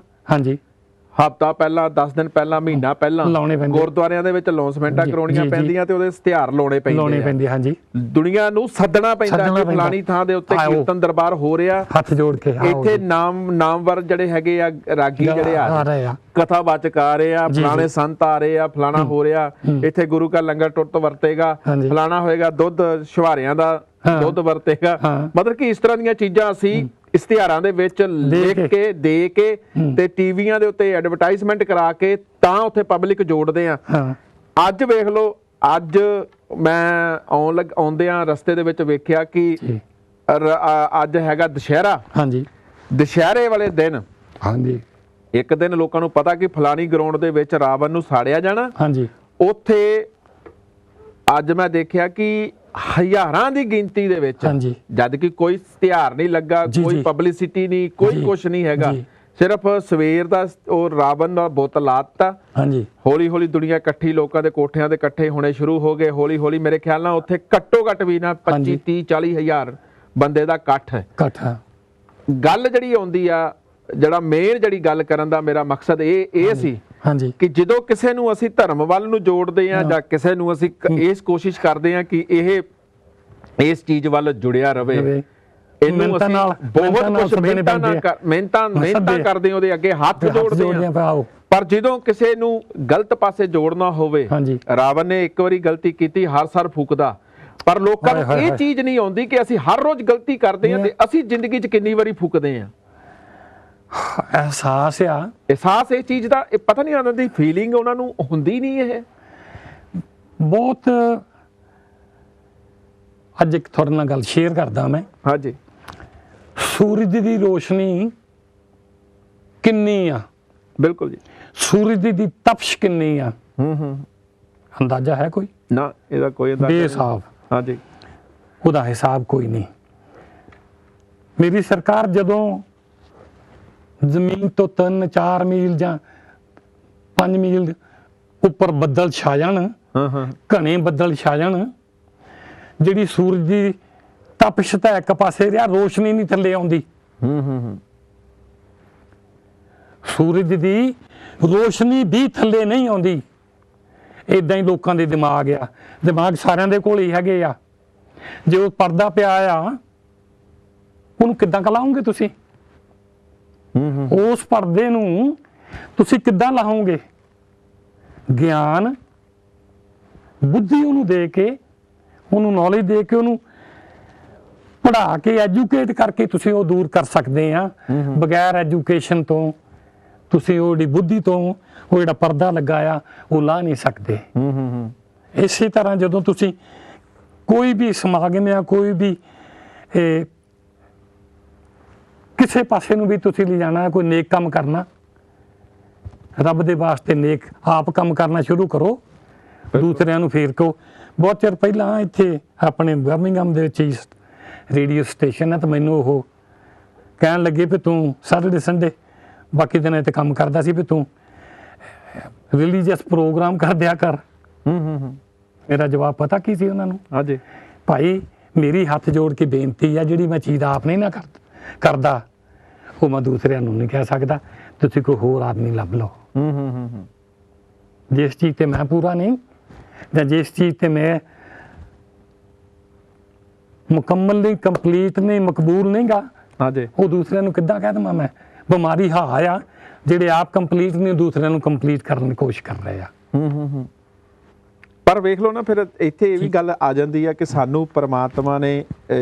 ਹਫ਼ਤਾ ਪਹਿਲਾਂ, 10 ਦਿਨ ਪਹਿਲਾਂ, ਮਹੀਨਾ ਪਹਿਲਾਂ ਗੁਰਦੁਆਰਿਆਂ ਦੇ ਵਿੱਚ ਅਨਾਉਂਸਮੈਂਟਾਂ ਕਰਾਉਣੀਆਂ ਪੈਂਦੀਆਂ ਤੇ ਉਹਦੇ ਇਸ਼ਤਿਹਾਰ ਲਾਉਣੇ ਪੈਂਦੇ। ਦੁਨੀਆ ਨੂੰ ਸੱਦਣਾ ਪੈਂਦਾ ਕਿ ਫਲਾਣੀ ਥਾਂ ਦੇ ਉੱਤੇ ਕੀਰਤਨ ਦਰਬਾਰ ਹੋ ਰਿਹਾ, ਹੱਥ ਜੋੜ ਕੇ ਇੱਥੇ ਨਾਮਵਰ ਜਿਹੜੇ ਹੈਗੇ ਆ, ਰਾਗੀ ਜਿਹੜੇ ਆ ਰਹੇ ਆ, ਕਥਾਵਾਚਕ ਆ ਰਹੇ ਆ, ਫਲਾਣੇ ਸੰਤ ਆ ਰਹੇ ਆ, ਫਲਾਣਾ ਹੋ ਰਿਹਾ, ਇੱਥੇ ਗੁਰੂ ਕਾ ਲੰਗਰ ਟੁੱਟ ਵਰਤੇਗਾ, ਫਲਾਣਾ ਹੋਏਗਾ, ਦੁੱਧ ਛੁਹਾਰਿਆਂ ਦਾ ਦੁੱਧ ਵਰਤੇਗਾ। ਮਤਲਬ ਕਿ ਇਸ ਤਰ੍ਹਾਂ ਦੀਆਂ ਚੀਜ਼ਾਂ ਅਸੀਂ ਇਸ਼ਤਿਹਾਰਾਂ ਦੇ ਵਿੱਚ ਲਿਖ ਕੇ ਦੇ ਕੇ ਤੇ ਟੀਵੀਆਂ ਦੇ ਉੱਤੇ ਐਡਵਰਟਾਈਜ਼ਮੈਂਟ ਕਰਾ ਕੇ ਤਾਂ ਉੱਥੇ ਪਬਲਿਕ ਜੋੜਦੇ ਆ। ਅੱਜ ਵੇਖ ਲਓ, ਅੱਜ ਮੈਂ ਆਉਂਦਿਆਂ ਰਸਤੇ ਦੇ ਵਿੱਚ ਵੇਖਿਆ ਕਿ ਅੱਜ ਹੈਗਾ ਦੁਸ਼ਹਿਰਾ। ਹਾਂਜੀ। ਦੁਸ਼ਹਿਰੇ ਵਾਲੇ ਦਿਨ ਹਾਂਜੀ। ਇੱਕ ਦਿਨ ਲੋਕਾਂ ਨੂੰ ਪਤਾ ਕਿ ਫਲਾਣੀ ਗਰਾਊਂਡ ਦੇ ਵਿੱਚ ਰਾਵਣ ਨੂੰ ਸਾੜਿਆ ਜਾਣਾ। ਹਾਂਜੀ। ਉੱਥੇ ਅੱਜ ਮੈਂ ਦੇਖਿਆ ਕਿ ਹਜ਼ਾਰਾਂ ਦੀ ਗਿਣਤੀ ਦੇ ਵਿੱਚ, ਜਦ ਕਿ ਕੋਈ ਤਿਉਹਾਰ ਨਹੀਂ ਲੱਗਾ, ਕੋਈ ਪਬਲਿਸਿਟੀ ਨਹੀਂ, ਕੋਈ ਕੁਛ ਨਹੀਂ ਹੈਗਾ, ਸਿਰਫ ਸਵੇਰ ਦਾ ਉਹ ਰਾਵਣ ਦਾ ਬੁੱਤ ਲਾਤਾ। ਹਾਂਜੀ। ਹੌਲੀ ਹੌਲੀ ਦੁਨੀਆ ਇਕੱਠੀ, ਲੋਕਾਂ ਦੇ ਕੋਠਿਆਂ ਦੇ ਇਕੱਠੇ ਹੋਣੇ ਸ਼ੁਰੂ ਹੋ ਗਏ। ਹੌਲੀ ਹੌਲੀ ਮੇਰੇ ਖਿਆਲ ਨਾਲ ਉੱਥੇ ਘੱਟੋ ਘੱਟ ਵੀ ਨਾ 25 30 40 ਹਜ਼ਾਰ ਬੰਦੇ ਦਾ ਇਕੱਠ ਹੈ। ਗੱਲ ਜਿਹੜੀ ਆਉਂਦੀ ਆ, ਜਿਹੜਾ ਮੇਨ ਜਿਹੜੀ ਗੱਲ ਕਰਨ ਦਾ ਮੇਰਾ ਮਕਸਦ ਇਹ ਸੀ ਕਿ ਜਦੋਂ ਕਿਸੇ ਨੂੰ ਅਸੀਂ ਧਰਮ ਵੱਲ ਨੂੰ ਜੋੜਦੇ ਆ ਜਾਂ ਕਿਸੇ ਨੂੰ ਅਸੀਂ ਇਸ ਕੋਸ਼ਿਸ਼ ਕਰਦੇ ਆ ਕਿ ਇਹ ਇਸ ਚੀਜ਼ ਵੱਲ ਜੁੜਿਆ ਰਵੇ, ਇਹਨੂੰ ਅਸੀਂ ਬਹੁਤ ਕੁਝ ਮਿਹਨਤਾਂ ਕਰਦੇ ਉਹਦੇ ਅੱਗੇ ਹੱਥ ਜੋੜਦੇ ਆ। ਪਰ ਜਦੋਂ ਕਿਸੇ ਨੂੰ ਗਲਤ ਪਾਸੇ ਜੋੜਨਾ ਹੋਵੇ, ਰਾਵਣ ਨੇ ਇੱਕ ਵਾਰੀ ਗਲਤੀ ਕੀਤੀ, ਹਰ ਸਾਲ ਫੂਕਦਾ, ਪਰ ਲੋਕਾਂ ਨੂੰ ਇਹ ਚੀਜ਼ ਨਹੀਂ ਆਉਂਦੀ ਕਿ ਅਸੀਂ ਹਰ ਰੋਜ਼ ਗਲਤੀ ਕਰਦੇ ਆ ਤੇ ਅਸੀਂ ਜ਼ਿੰਦਗੀ 'ਚ ਕਿੰਨੀ ਵਾਰੀ ਫੂਕਦੇ ਆ। ਅਹਿਸਾਸ ਇਹ ਚੀਜ਼ ਦਾ ਪਤਾ ਨਹੀਂ, ਉਹਨਾਂ ਦੀ ਫੀਲਿੰਗ ਉਹਨਾਂ ਨੂੰ ਹੁੰਦੀ ਨਹੀਂ। ਇਹ ਬਹੁਤ ਅੱਜ ਇੱਕ ਤੁਹਾਡੇ ਨਾਲ ਗੱਲ ਸ਼ੇਅਰ ਕਰਦਾ ਮੈਂ। ਹਾਂਜੀ। ਸੂਰਜ ਦੀ ਰੋਸ਼ਨੀ ਕਿੰਨੀ ਆ? ਬਿਲਕੁਲ ਜੀ। ਸੂਰਜ ਦੀ ਤਪਸ਼ ਕਿੰਨੀ ਆ? ਅੰਦਾਜ਼ਾ ਹੈ ਕੋਈ? ਨਾ, ਇਹਦਾ ਕੋਈ ਅੰਦਾਜ਼ਾ ਨਹੀਂ। ਬੇਹਿਸਾਬ। ਹਾਂਜੀ। ਉਹਦਾ ਹਿਸਾਬ ਕੋਈ ਨਹੀਂ। ਮੇਰੀ ਸਰਕਾਰ ਜਦੋਂ ਜ਼ਮੀਨ ਤੋਂ 3 4 ਮੀਲ ਜਾਂ 5 ਮੀਲ ਉੱਪਰ ਬੱਦਲ ਛਾ ਜਾਣ, ਘਣੇ ਬੱਦਲ ਛਾ ਜਾਣ, ਜਿਹੜੀ ਸੂਰਜ ਦੀ ਤਪਸ਼ ਤਾਂ ਇੱਕ ਪਾਸੇ ਰਿਹਾ, ਰੋਸ਼ਨੀ ਨਹੀਂ ਥੱਲੇ ਆਉਂਦੀ। ਸੂਰਜ ਦੀ ਰੋਸ਼ਨੀ ਵੀ ਥੱਲੇ ਨਹੀਂ ਆਉਂਦੀ। ਇਦਾਂ ਹੀ ਲੋਕਾਂ ਦੇ ਦਿਮਾਗ ਆ। ਦਿਮਾਗ ਸਾਰਿਆਂ ਦੇ ਕੋਲ ਹੀ ਹੈਗੇ ਆ। ਜੇ ਉਹ ਪਰਦਾ ਪਿਆ ਆ, ਉਹਨੂੰ ਕਿੱਦਾਂ ਕਲਾਉਂਗੇ ਤੁਸੀਂ? ਉਸ ਪਰਦੇ ਨੂੰ ਤੁਸੀਂ ਕਿੱਦਾਂ ਲਾਹੋਗੇ? ਗਿਆਨ, ਬੁੱਧੀ ਉਹਨੂੰ ਦੇ ਕੇ, ਉਹਨੂੰ ਨੌਲੇਜ ਦੇ ਕੇ, ਉਹਨੂੰ ਪੜ੍ਹਾ ਕੇ, ਐਜੂਕੇਟ ਕਰਕੇ ਤੁਸੀਂ ਉਹ ਦੂਰ ਕਰ ਸਕਦੇ ਆ। ਬਗੈਰ ਐਜੂਕੇਸ਼ਨ ਤੋਂ ਤੁਸੀਂ ਉਹ ਜਿਹੜੀ ਬੁੱਧੀ ਤੋਂ ਉਹ ਜਿਹੜਾ ਪਰਦਾ ਲੱਗਾ ਆ ਉਹ ਲਾ ਨਹੀਂ ਸਕਦੇ। ਇਸੇ ਤਰ੍ਹਾਂ ਜਦੋਂ ਤੁਸੀਂ ਕੋਈ ਵੀ ਸਮਾਗਮ ਜਾਂ ਕੋਈ ਵੀ ਕਿਸੇ ਪਾਸੇ ਨੂੰ ਵੀ ਤੁਸੀਂ ਲਿਜਾਣਾ, ਕੋਈ ਨੇਕ ਕੰਮ ਕਰਨਾ, ਰੱਬ ਦੇ ਵਾਸਤੇ ਨੇਕ ਆਪ ਕੰਮ ਕਰਨਾ ਸ਼ੁਰੂ ਕਰੋ, ਦੂਸਰਿਆਂ ਨੂੰ ਫੇਰ ਕਹੋ। ਬਹੁਤ ਚਿਰ ਪਹਿਲਾਂ ਇੱਥੇ ਆਪਣੇ ਬਰਮਿੰਘਮ ਦੇ ਵਿੱਚ ਰੇਡੀਓ ਸਟੇਸ਼ਨ ਹੈ, ਤਾਂ ਮੈਨੂੰ ਉਹ ਕਹਿਣ ਲੱਗੇ ਵੀ ਤੂੰ ਸੈਟਰਡੇ ਸੰਡੇ ਬਾਕੀ ਦਿਨਾਂ 'ਤੇ ਕੰਮ ਕਰਦਾ ਸੀ, ਵੀ ਤੂੰ ਰਿਲੀਜੀਅਸ ਪ੍ਰੋਗਰਾਮ ਕਰ ਦਿਆ ਕਰ। ਮੇਰਾ ਜਵਾਬ ਪਤਾ ਕੀ ਸੀ ਉਹਨਾਂ ਨੂੰ? ਹਾਂਜੀ ਭਾਈ, ਮੇਰੀ ਹੱਥ ਜੋੜ ਕੇ ਬੇਨਤੀ ਆ, ਜਿਹੜੀ ਮੈਂ ਚੀਜ਼ ਆਪ ਨਹੀਂ ਨਾ ਕਰਦਾ ਉਹ ਮੈਂ ਦੂਸਰਿਆਂ ਨੂੰ ਨਹੀਂ ਕਹਿ ਸਕਦਾ। ਤੁਸੀਂ ਕੋਈ ਹੋਰ ਆਦਮੀ ਲੱਭ ਲਓ। ਜਿਸ ਚੀਜ਼ ਤੇ ਮੈਂ ਪੂਰਾ ਨਹੀਂ, ਜਾਂ ਜਿਸ ਚੀਜ਼ ਤੇ ਮੈਂ ਮੁਕੰਮਲ ਨਹੀਂ, ਕੰਪਲੀਟ ਨਹੀਂ, ਮਕਬੂਲ ਨਹੀਂ ਗਾ, ਉਹ ਦੂਸਰਿਆਂ ਨੂੰ ਕਿੱਦਾਂ ਕਹਿ ਦੇਵਾਂ ਮੈਂ? ਬਿਮਾਰੀ ਆ ਜਿਹੜੇ ਆਪ ਕੰਪਲੀਟ ਨਹੀਂ, ਦੂਸਰਿਆਂ ਨੂੰ ਕੰਪਲੀਟ ਕਰਨ ਦੀ ਕੋਸ਼ਿਸ਼ ਕਰ ਰਹੇ ਆ। ਪਰ ਵੇਖ ਲਓ ਨਾ, ਫਿਰ ਇੱਥੇ ਇਹ ਵੀ ਗੱਲ ਆ ਜਾਂਦੀ ਆ ਕਿ ਸਾਨੂੰ ਪਰਮਾਤਮਾ ਨੇ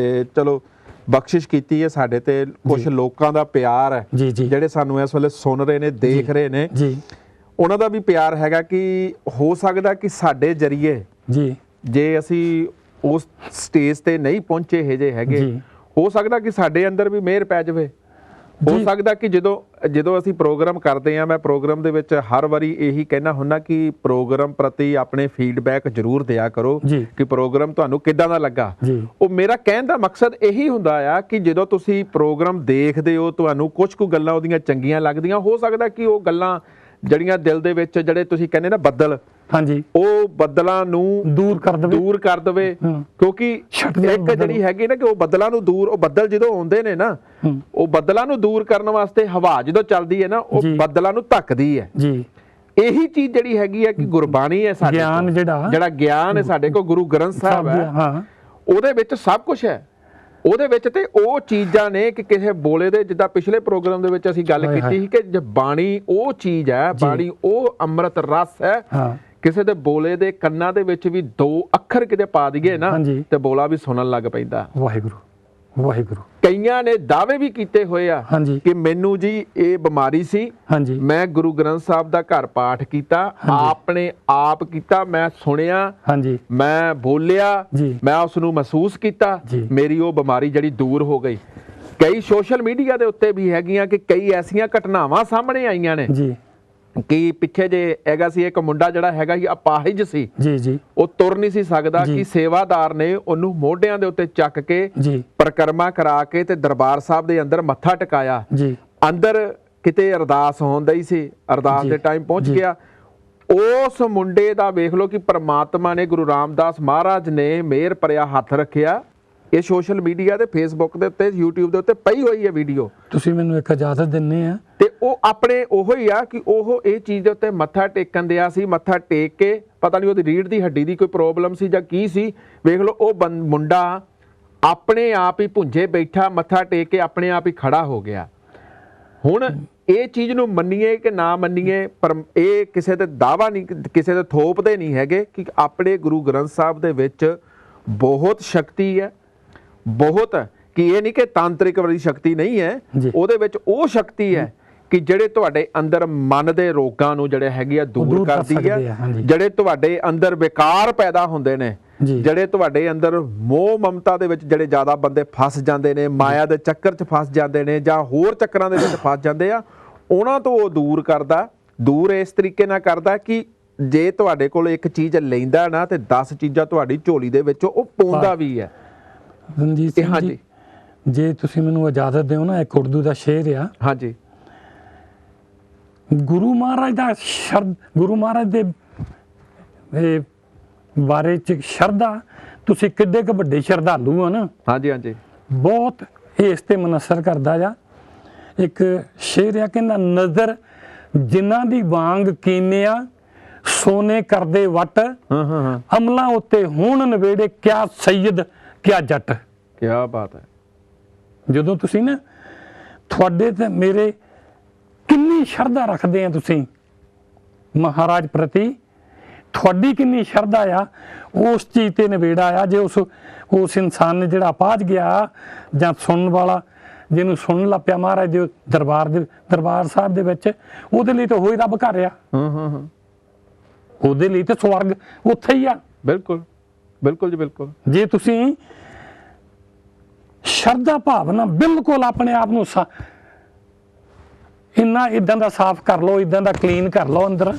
ਚਲੋ ਬਖਸ਼ਿਸ਼ ਕੀਤੀ ਹੈ ਸਾਡੇ ਤੇ, ਕੁਝ ਲੋਕਾਂ ਦਾ ਪਿਆਰ ਹੈ ਜਿਹੜੇ ਸਾਨੂੰ ਇਸ ਵੇਲੇ ਸੁਣ ਰਹੇ ਨੇ, ਦੇਖ ਰਹੇ ਨੇ, ਉਹਨਾਂ ਦਾ ਵੀ ਪਿਆਰ ਹੈਗਾ ਕਿ ਹੋ ਸਕਦਾ ਕਿ ਸਾਡੇ ਜਰੀਏ ਜੇ ਅਸੀਂ ਉਸ ਸਟੇਜ ਤੇ ਨਹੀਂ ਪਹੁੰਚੇ ਹਜੇ ਹੈਗੇ, ਹੋ ਸਕਦਾ ਕਿ ਸਾਡੇ ਅੰਦਰ ਵੀ ਮਿਹਰ ਪੈ ਜਾਵੇ। ਹੋ ਸਕਦਾ ਕਿ ਜਦੋਂ ਅਸੀਂ ਪ੍ਰੋਗਰਾਮ ਕਰਦੇ ਆ, ਮੈਂ ਪ੍ਰੋਗਰਾਮ ਦੇ ਵਿੱਚ ਹਰ ਵਾਰੀ ਇਹੀ ਕਹਿਣਾ ਹੁੰਦਾ ਕਿ ਪ੍ਰੋਗਰਾਮ ਪ੍ਰਤੀ ਆਪਣੇ ਫੀਡਬੈਕ ਜ਼ਰੂਰ ਦਿਆ ਕਰੋ ਕਿ ਪ੍ਰੋਗਰਾਮ ਤੁਹਾਨੂੰ ਕਿੱਦਾਂ ਦਾ ਲੱਗਾ। ਉਹ ਮੇਰਾ ਕਹਿਣ ਦਾ ਮਕਸਦ ਇਹੀ ਹੁੰਦਾ ਆ ਕਿ ਜਦੋਂ ਤੁਸੀਂ ਪ੍ਰੋਗਰਾਮ ਦੇਖਦੇ ਹੋ, ਤੁਹਾਨੂੰ ਕੁਝ ਕੁ ਗੱਲਾਂ ਉਹਦੀਆਂ ਚੰਗੀਆਂ ਲੱਗਦੀਆਂ, ਹੋ ਸਕਦਾ ਕਿ ਉਹ ਗੱਲਾਂ ਜਿਹੜੀਆਂ ਦਿਲ ਦੇ ਵਿੱਚ, ਜਿਹੜੇ ਤੁਸੀਂ ਕਹਿੰਦੇ ਨਾ ਬੱਦਲ, ਉਹ ਬੱਦਲਾਂ ਨੂੰ ਦੂਰ ਕਰ ਦੇਵੇ। ਕਿਉਂਕਿ ਇੱਕ ਜਿਹੜੀ ਹੈਗੀ ਨਾ ਕਿ ਉਹ ਬੱਦਲਾਂ ਨੂੰ ਦੂਰ, ਉਹ ਬੱਦਲ ਜਦੋਂ ਆਉਂਦੇ ਨੇ ਨਾ, ਉਹ ਬੱਦਲਾਂ ਨੂੰ ਦੂਰ ਕਰਨ ਵਾਸਤੇ ਹਵਾ ਜਦੋਂ ਚੱਲਦੀ ਹੈ ਨਾ, ਉਹ ਬੱਦਲਾਂ ਨੂੰ ਧੱਕਦੀ ਹੈ। ਇਹੀ ਚੀਜ਼ ਜਿਹੜੀ ਹੈਗੀ ਹੈ ਕਿ ਗੁਰਬਾਣੀ ਹੈ ਸਾਡੇ, ਜਿਹੜਾ ਗਿਆਨ ਹੈ ਸਾਡੇ ਕੋਲ, ਗੁਰੂ ਗ੍ਰੰਥ ਸਾਹਿਬ ਹੈ, ਉਹਦੇ ਵਿੱਚ ਸਭ ਕੁਝ ਹੈ। ਉਹਦੇ ਵਿੱਚ ਤੇ ਉਹ ਚੀਜ਼ਾਂ ਨੇ ਕਿ ਕਿਸੇ ਬੋਲੇ ਦੇ, ਜਿੱਦਾਂ ਪਿਛਲੇ ਪ੍ਰੋਗਰਾਮ ਦੇ ਵਿੱਚ ਅਸੀਂ ਗੱਲ ਕੀਤੀ ਸੀ ਕਿ ਬਾਣੀ ਉਹ ਚੀਜ਼ ਹੈ, ਬਾਣੀ ਉਹ ਅੰਮ੍ਰਿਤ ਰਸ ਹੈ। ਕਿਸੇ ਦੇ ਬੋਲੇ ਦੇ ਕੰਨਾਂ ਦੇ ਵਿੱਚ ਵੀ 2 ਅੱਖਰ ਕਿਤੇ ਪਾ ਦਈਏ ਨਾ ਤੇ ਬੋਲਾ ਵੀ ਸੁਣਨ ਲੱਗ ਪੈਂਦਾ। ਵਾਹਿਗੁਰੂ ਵਾਹਿਗੁਰੂ। ਕਈਆਂ ਨੇ ਦਾਅਵੇ ਵੀ ਕੀਤੇ ਹੋਏ ਆ ਹਾਂਜੀ ਕਿ ਮੈਨੂੰ ਜੀ ਇਹ ਬਿਮਾਰੀ ਸੀ, ਹਾਂਜੀ ਮੈਂ ਗੁਰੂ ਗ੍ਰੰਥ ਸਾਹਿਬ ਦਾ ਘਰ ਪਾਠ ਕੀਤਾ, ਆਪਣੇ ਆਪ ਕੀਤਾ, ਮੈਂ ਸੁਣਿਆ, ਹਾਂਜੀ ਮੈਂ ਬੋਲਿਆ, ਜੀ ਮੈਂ ਉਸ ਨੂੰ ਮਹਿਸੂਸ ਕੀਤਾ, ਜੀ। ਮੇਰੀ ਉਹ ਬਿਮਾਰੀ ਜਿਹੜੀ ਦੂਰ ਹੋ ਗਈ। ਕਈ ਸੋਸ਼ਲ ਮੀਡੀਆ ਦੇ ਉੱਤੇ ਵੀ ਹੈਗੀਆਂ ਕਿ ਕਈ ਐਸੀਆਂ ਘਟਨਾਵਾਂ ਸਾਹਮਣੇ ਆਈਆਂ ਨੇ ਜੀ ਕਿ ਪਿੱਛੇ ਜੇ ਹੈਗਾ ਸੀ ਇੱਕ ਮੁੰਡਾ ਜਿਹੜਾ ਹੈਗਾ ਸੀ ਅਪਾਹਿਜ ਸੀ, ਜੀ ਜੀ ਉਹ ਤੁਰ ਨਹੀਂ ਸੀ ਸਕਦਾ, ਜੀ। ਕਿ ਸੇਵਾਦਾਰ ਨੇ ਉਹਨੂੰ ਮੋਢਿਆਂ ਦੇ ਉੱਤੇ ਚੱਕ ਕੇ ਜੀ ਪਰਿਕਰਮਾ ਕਰਾ ਕੇ ਤੇ ਦਰਬਾਰ ਸਾਹਿਬ ਦੇ ਅੰਦਰ ਮੱਥਾ ਟਿਕਾਇਆ। ਜੀ ਅੰਦਰ ਕਿਤੇ ਅਰਦਾਸ ਹੋਣ ਡਈ ਸੀ, ਅਰਦਾਸ ਜੀ, ਦੇ ਟਾਈਮ ਪਹੁੰਚ ਜੀ। ਗਿਆ। ਉਸ ਮੁੰਡੇ ਦਾ ਵੇਖ ਲਓ ਕਿ ਪ੍ਰਮਾਤਮਾ ਨੇ, ਗੁਰੂ ਰਾਮਦਾਸ ਮਹਾਰਾਜ ਨੇ ਮਿਹਰ ਭਰਿਆ ਹੱਥ ਰੱਖਿਆ। ਇਹ ਸੋਸ਼ਲ ਮੀਡੀਆ ਤੇ ਫੇਸਬੁੱਕ ਦੇ ਉੱਤੇ, YouTube ਦੇ ਉੱਤੇ ਪਈ ਹੋਈ ਹੈ ਵੀਡੀਓ। ਤੁਸੀਂ ਮੈਨੂੰ ਇੱਕ ਇਜਾਜ਼ਤ ਦਿੰਦੇ ਆ ਤੇ ਉਹ ਆਪਣੇ ਉਹੋ ਹੀ ਆ ਕਿ ਉਹ ਇਹ ਚੀਜ਼ ਦੇ ਉੱਤੇ ਮੱਥਾ ਟੇਕਣ ਦਿਆ ਸੀ, ਮੱਥਾ ਟੇਕ ਕੇ ਪਤਾ ਨਹੀਂ ਉਹਦੀ ਰੀੜ੍ਹ ਦੀ ਹੱਡੀ ਦੀ ਕੋਈ ਪ੍ਰੋਬਲਮ ਸੀ ਜਾਂ ਕੀ ਸੀ, ਵੇਖ ਲਓ ਉਹ ਮੁੰਡਾ ਆਪਣੇ ਆਪ ਹੀ ਭੁੰਜੇ ਬੈਠਾ ਮੱਥਾ ਟੇਕ ਕੇ ਆਪਣੇ ਆਪ ਹੀ ਖੜਾ ਹੋ ਗਿਆ। ਹੁਣ ਇਹ ਚੀਜ਼ ਨੂੰ ਮੰਨੀਏ ਕਿ ਨਾ ਮੰਨੀਏ, ਪਰ ਇਹ ਕਿਸੇ ਤੇ ਦਾਵਾ ਨਹੀਂ, ਕਿਸੇ ਤੇ ਥੋਪਦੇ ਨਹੀਂ ਹੈਗੇ ਕਿ ਆਪਣੇ ਗੁਰੂ ਗ੍ਰੰਥ ਸਾਹਿਬ ਦੇ ਵਿੱਚ ਬਹੁਤ ਸ਼ਕਤੀ ਹੈ, ਬਹੁਤ, ਕਿ ਇਹ ਨਹੀਂ ਕਿ ਤਾਂਤਰਿਕ ਵਾਲੀ ਸ਼ਕਤੀ ਨਹੀਂ ਹੈ, ਉਹਦੇ ਵਿੱਚ ਉਹ ਸ਼ਕਤੀ ਹੈ ਕਿ ਜਿਹੜੇ ਤੁਹਾਡੇ ਅੰਦਰ ਮਨ ਦੇ ਰੋਗਾਂ ਨੂੰ ਜਿਹੜੇ ਹੈਗੇ ਆ ਦੂਰ ਕਰਦੀ ਹੈ, ਜਿਹੜੇ ਤੁਹਾਡੇ ਅੰਦਰ ਵਿਕਾਰ ਪੈਦਾ ਹੁੰਦੇ ਨੇ, ਜਿਹੜੇ ਤੁਹਾਡੇ ਅੰਦਰ ਮੋਹ ਮਮਤਾ ਦੇ ਵਿੱਚ ਜਿਹੜੇ ਜ਼ਿਆਦਾ ਬੰਦੇ ਫਸ ਜਾਂਦੇ ਨੇ, ਮਾਇਆ ਦੇ ਚੱਕਰ 'ਚ ਫਸ ਜਾਂਦੇ ਨੇ ਜਾਂ ਹੋਰ ਚੱਕਰਾਂ ਦੇ ਵਿੱਚ ਫਸ ਜਾਂਦੇ ਆ, ਉਹਨਾਂ ਤੋਂ ਉਹ ਦੂਰ ਕਰਦਾ। ਦੂਰ ਇਸ ਤਰੀਕੇ ਨਾਲ ਕਰਦਾ ਕਿ ਜੇ ਤੁਹਾਡੇ ਕੋਲ ਇੱਕ ਚੀਜ਼ ਲੈਂਦਾ ਨਾ ਤੇ 10 ਚੀਜ਼ਾਂ ਤੁਹਾਡੀ ਝੋਲੀ ਦੇ ਵਿੱਚ ਉਹ ਪਾਉਂਦਾ ਵੀ ਹੈ। ਰਣਜੀਤ ਸਿੰਘ ਜੀ, ਜੇ ਤੁਸੀਂ ਮੈਨੂੰ ਇਜਾਜ਼ਤ ਦਿਓ ਨਾ, ਇੱਕ ਉਰਦੂ ਦਾ ਸ਼ੇਰ ਆ। ਹਾਂਜੀ। ਗੁਰੂ ਮਹਾਰਾਜ ਦਾ ਸ਼ਬਦ, ਗੁਰੂ ਮਹਾਰਾਜ ਦੇ ਬਾਰੇ ਚ ਸ਼ਰਧਾ, ਤੁਸੀਂ ਕਿੱਡੇ ਕੁ ਵੱਡੇ ਸ਼ਰਧਾਲੂ ਹੋ ਨਾ। ਹਾਂਜੀ ਹਾਂਜੀ। ਬਹੁਤ ਇਸ ਤੇ ਮਨਸਰ ਕਰਦਾ ਜਾ। ਇੱਕ ਸ਼ੇਰ ਆ, ਕਹਿੰਦਾ ਨਜ਼ਰ ਜਿਨ੍ਹਾਂ ਦੀ ਵਾਂਗ ਕੀਨਿਆ ਸੋਨੇ ਕਰਦੇ ਵੱਟ, ਅਮਲਾਂ ਉੱਤੇ ਹੋਣ ਨਵੇੜੇ ਕਿਆ ਸੈਦ ਕਿਆ ਜੱਟ। ਕੀ ਬਾਤ ਹੈ। ਜਦੋਂ ਤੁਸੀਂ ਨਾ, ਤੁਹਾਡੇ ਤੇ ਮੇਰੇ ਕਿੰਨੀ ਸ਼ਰਧਾ ਰੱਖਦੇ ਆ ਤੁਸੀਂ ਮਹਾਰਾਜ ਪ੍ਰਤੀ, ਤੁਹਾਡੀ ਕਿੰਨੀ ਸ਼ਰਧਾ ਆ, ਉਸ ਚੀਜ਼ ਤੇ ਨਵੇੜਾ ਆ। ਜੇ ਉਸ ਇਨਸਾਨ ਨੇ ਜਿਹੜਾ ਪਾਜ ਗਿਆ ਜਾਂ ਸੁਣਨ ਵਾਲਾ ਜਿਹਨੂੰ ਸੁਣਨ ਲੱਗ ਪਿਆ ਮਹਾਰਾਜ ਦੇ ਦਰਬਾਰ ਸਾਹਿਬ ਦੇ ਵਿੱਚ, ਉਹਦੇ ਲਈ ਤਾਂ ਹੋਈ ਰੱਬ ਘਰ ਆ। ਉਹਦੇ ਲਈ ਤਾਂ ਸਵਰਗ ਉੱਥੇ ਹੀ ਆ। ਬਿਲਕੁਲ ਬਿਲਕੁਲ ਜੀ, ਬਿਲਕੁਲ। ਜੇ ਤੁਸੀਂ ਸ਼ਰਧਾ ਭਾਵਨਾ ਬਿਲਕੁਲ ਆਪਣੇ ਆਪ ਨੂੰ ਇੰਨਾ ਇਦਾਂ ਦਾ ਸਾਫ਼ ਕਰ ਲਓ, ਇਦਾਂ ਦਾ ਕਲੀਨ ਕਰ ਲਓ ਅੰਦਰ,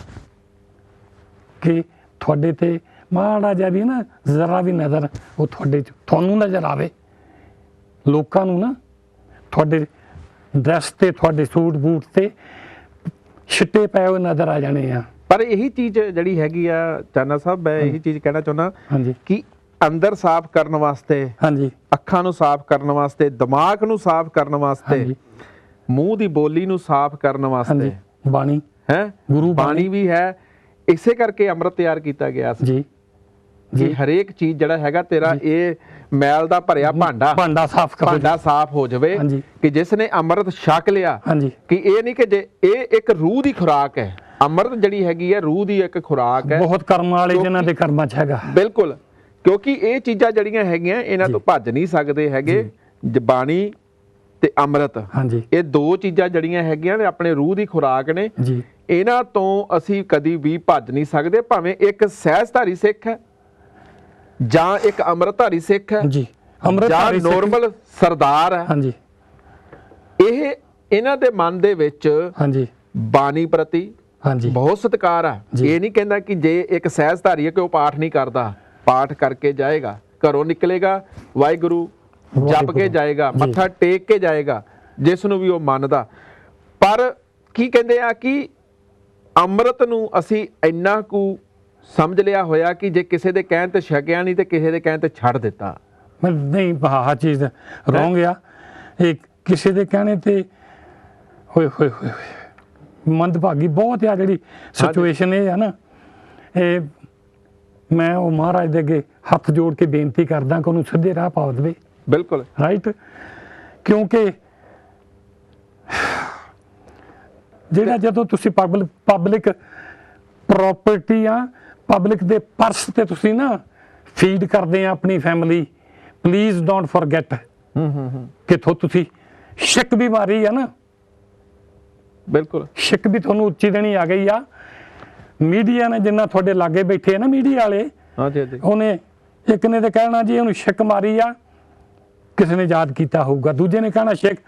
ਕਿ ਤੁਹਾਡੇ ਤੇ ਮਾੜਾ ਜਿਹਾ ਵੀ ਨਾ ਜ਼ਰਾ ਵੀ ਨਜ਼ਰ ਉਹ ਤੁਹਾਨੂੰ ਨਜ਼ਰ ਆਵੇ। ਲੋਕਾਂ ਨੂੰ ਨਾ ਤੁਹਾਡੇ ਡਰੈਸ ਤੇ, ਤੁਹਾਡੇ ਸੂਟ ਬੂਟ ਤੇ ਛਿੱਟੇ ਪਏ ਹੋਏ ਨਜ਼ਰ ਆ ਜਾਣੇ ਆ। ਪਰ ਇਹੀ ਚੀਜ਼ ਜਿਹੜੀ ਹੈਗੀ ਆ ਚਾਨਾ ਸਾਹਿਬ, ਮੈਂ ਇਹੀ ਚੀਜ਼ ਕਹਿਣਾ ਚਾਹੁੰਦਾ ਕਿ ਅੰਦਰ ਸਾਫ਼ ਕਰਨ ਵਾਸਤੇ, ਹਾਂਜੀ, ਅੱਖਾਂ ਨੂੰ ਸਾਫ਼ ਕਰਨ ਵਾਸਤੇ, ਦਿਮਾਗ ਨੂੰ ਸਾਫ਼ ਕਰਨ ਵਾਸਤੇ, ਮੂੰਹ ਦੀ ਬੋਲੀ ਨੂੰ ਸਾਫ਼ ਕਰਨ ਵਾਸਤੇ ਬਾਣੀ ਹੈ, ਗੁਰੂ ਬਾਣੀ ਵੀ ਹੈ। ਇਸੇ ਕਰਕੇ ਅੰਮ੍ਰਿਤ ਤਿਆਰ ਕੀਤਾ ਗਿਆ ਸੀ ਜੀ। ਹਰੇਕ ਚੀਜ਼ ਜਿਹੜਾ ਹੈਗਾ ਤੇਰਾ ਇਹ ਮੈਲ ਦਾ ਭਰਿਆ ਭਾਂਡਾ ਸਾਫ਼ ਹੋ ਜਾਵੇ, ਕਿ ਜਿਸ ਨੇ ਅੰਮ੍ਰਿਤ ਛਕ ਲਿਆ, ਕਿ ਇਹ ਨਹੀਂ ਕਿ ਜੇ ਇਹ ਇੱਕ ਰੂਹ ਦੀ ਖੁਰਾਕ ਹੈ। ਅੰਮ੍ਰਿਤ ਜਿਹੜੀ ਹੈਗੀ ਹੈ ਰੂਹ ਦੀ ਇੱਕ ਖੁਰਾਕ ਹੈ। ਬਹੁਤ ਕਰਮ ਵਾਲੇ ਜਿਨ੍ਹਾਂ ਦੇ ਕਰਮਾਂ 'ਚ ਹੈਗਾ। ਬਿਲਕੁਲ, ਕਿਉਂਕਿ ਇਹ ਚੀਜ਼ਾਂ ਜਿਹੜੀਆਂ ਹੈਗੀਆਂ ਇਹਨਾਂ ਤੋਂ ਭੱਜ ਨਹੀਂ ਸਕਦੇ ਹੈਗੇ। ਬਾਣੀ ਤੇ ਅੰਮ੍ਰਿਤ, ਇਹ ਦੋ ਚੀਜ਼ਾਂ ਜਿਹੜੀਆਂ ਹੈਗੀਆਂ ਨੇ ਆਪਣੇ ਰੂਹ ਦੀ ਖੁਰਾਕ ਨੇ। ਇਹਨਾਂ ਤੋਂ ਅਸੀਂ ਕਦੀ ਵੀ ਭੱਜ ਨਹੀਂ ਸਕਦੇ, ਭਾਵੇਂ ਇੱਕ ਸਹਿਜਧਾਰੀ ਸਿੱਖ ਹੈ ਜਾਂ ਇੱਕ ਅੰਮ੍ਰਿਤਧਾਰੀ ਸਿੱਖ ਹੈ ਜਾਂ ਨੋਰਮਲ ਸਰਦਾਰ ਹੈ। ਇਹਨਾਂ ਦੇ ਮਨ ਦੇ ਵਿੱਚ ਬਾਣੀ ਪ੍ਰਤੀ ਬਹੁਤ ਸਤਿਕਾਰ ਆ। ਇਹ ਨਹੀਂ ਕਹਿੰਦਾ ਕਿ ਜੇ ਇੱਕ ਸਹਿਜਧਾਰੀ ਹੈ ਕਿ ਉਹ ਪਾਠ ਨਹੀਂ ਕਰਦਾ, ਪਾਠ ਕਰਕੇ ਜਾਏਗਾ, ਘਰੋਂ ਨਿਕਲੇਗਾ, ਵਾਹਿਗੁਰੂ ਜਪ ਕੇ ਜਾਏਗਾ, ਮੱਥਾ ਟੇਕ ਕੇ ਜਾਏਗਾ, ਜਿਸ ਨੂੰ ਵੀ ਉਹ ਮੰਨਦਾ। ਪਰ ਕੀ ਕਹਿੰਦੇ ਆ ਕਿ ਅੰਮ੍ਰਿਤ ਨੂੰ ਅਸੀਂ ਇੰਨਾ ਕੁ ਸਮਝ ਲਿਆ ਹੋਇਆ ਕਿ ਜੇ ਕਿਸੇ ਦੇ ਕਹਿਣ ਤੇ ਛਕਿਆ ਨਹੀਂ ਤੇ ਕਿਸੇ ਦੇ ਕਹਿਣ ਤੇ ਛੱਡ ਦਿੱਤਾ। ਨਹੀਂ, ਆਹ ਚੀਜ਼ ਰੋਂਗ ਆ। ਇਹ ਕਿਸੇ ਦੇ ਕਹਿਣੇ ਤੇ ਹੋਏ ਹੋਏ ਹੋਏ ਮੰਦਭਾਗੀ ਬਹੁਤ ਆ ਜਿਹੜੀ ਸਿਚੁਏਸ਼ਨ ਇਹ ਆ ਨਾ। ਇਹ ਮੈਂ ਉਹ ਮਹਾਰਾਜ ਦੇ ਅੱਗੇ ਹੱਥ ਜੋੜ ਕੇ ਬੇਨਤੀ ਕਰਦਾ ਕਿ ਉਹਨੂੰ ਸਿੱਧੇ ਰਾਹ ਪਾ ਦੇਵੇ। ਬਿਲਕੁਲ ਰਾਈਟ, ਕਿਉਂਕਿ ਜਿਹੜਾ ਜਦੋਂ ਤੁਸੀਂ ਪਬਲਿਕ ਪ੍ਰਾਪਰਟੀ ਆ, ਪਬਲਿਕ ਦੇ ਪਰਸ ਤੇ ਤੁਸੀਂ ਨਾ ਫੀਡ ਕਰਦੇ ਆ ਆਪਣੀ ਫੈਮਿਲੀ, ਪਲੀਜ਼ ਡੋਂਟ ਫੋਰਗੇਟ ਕਿਥੋਂ ਤੁਸੀਂ ਛਿੱਕ ਵੀ ਮਾਰੀ ਆ ਨਾ, ਬਿਲਕੁਲ ਛਿੱਕ ਵੀ ਤੁਹਾਨੂੰ ਉੱਚੀ ਦੇਣੀ ਆ ਗਈ ਆ। ਮੀਡੀਆ ਨੇ ਜਿੰਨਾ ਤੁਹਾਡੇ ਲਾਗੇ ਬੈਠੇ ਆ ਨਾ ਮੀਡੀਆ ਵਾਲੇ, ਹਾਂਜੀ ਹਾਂਜੀ, ਉਹਨੇ ਇੱਕ ਨੇ ਤਾਂ ਕਹਿਣਾ ਜੀ ਉਹਨੂੰ ਛਿੱਕ ਮਾਰੀ ਆ, ਕਿਸੇ ਨੇ ਯਾਦ ਕੀਤਾ ਹੋਊਗਾ, ਦੂਜੇ ਨੇ ਕਹਿਣਾ ਛਿੱਕ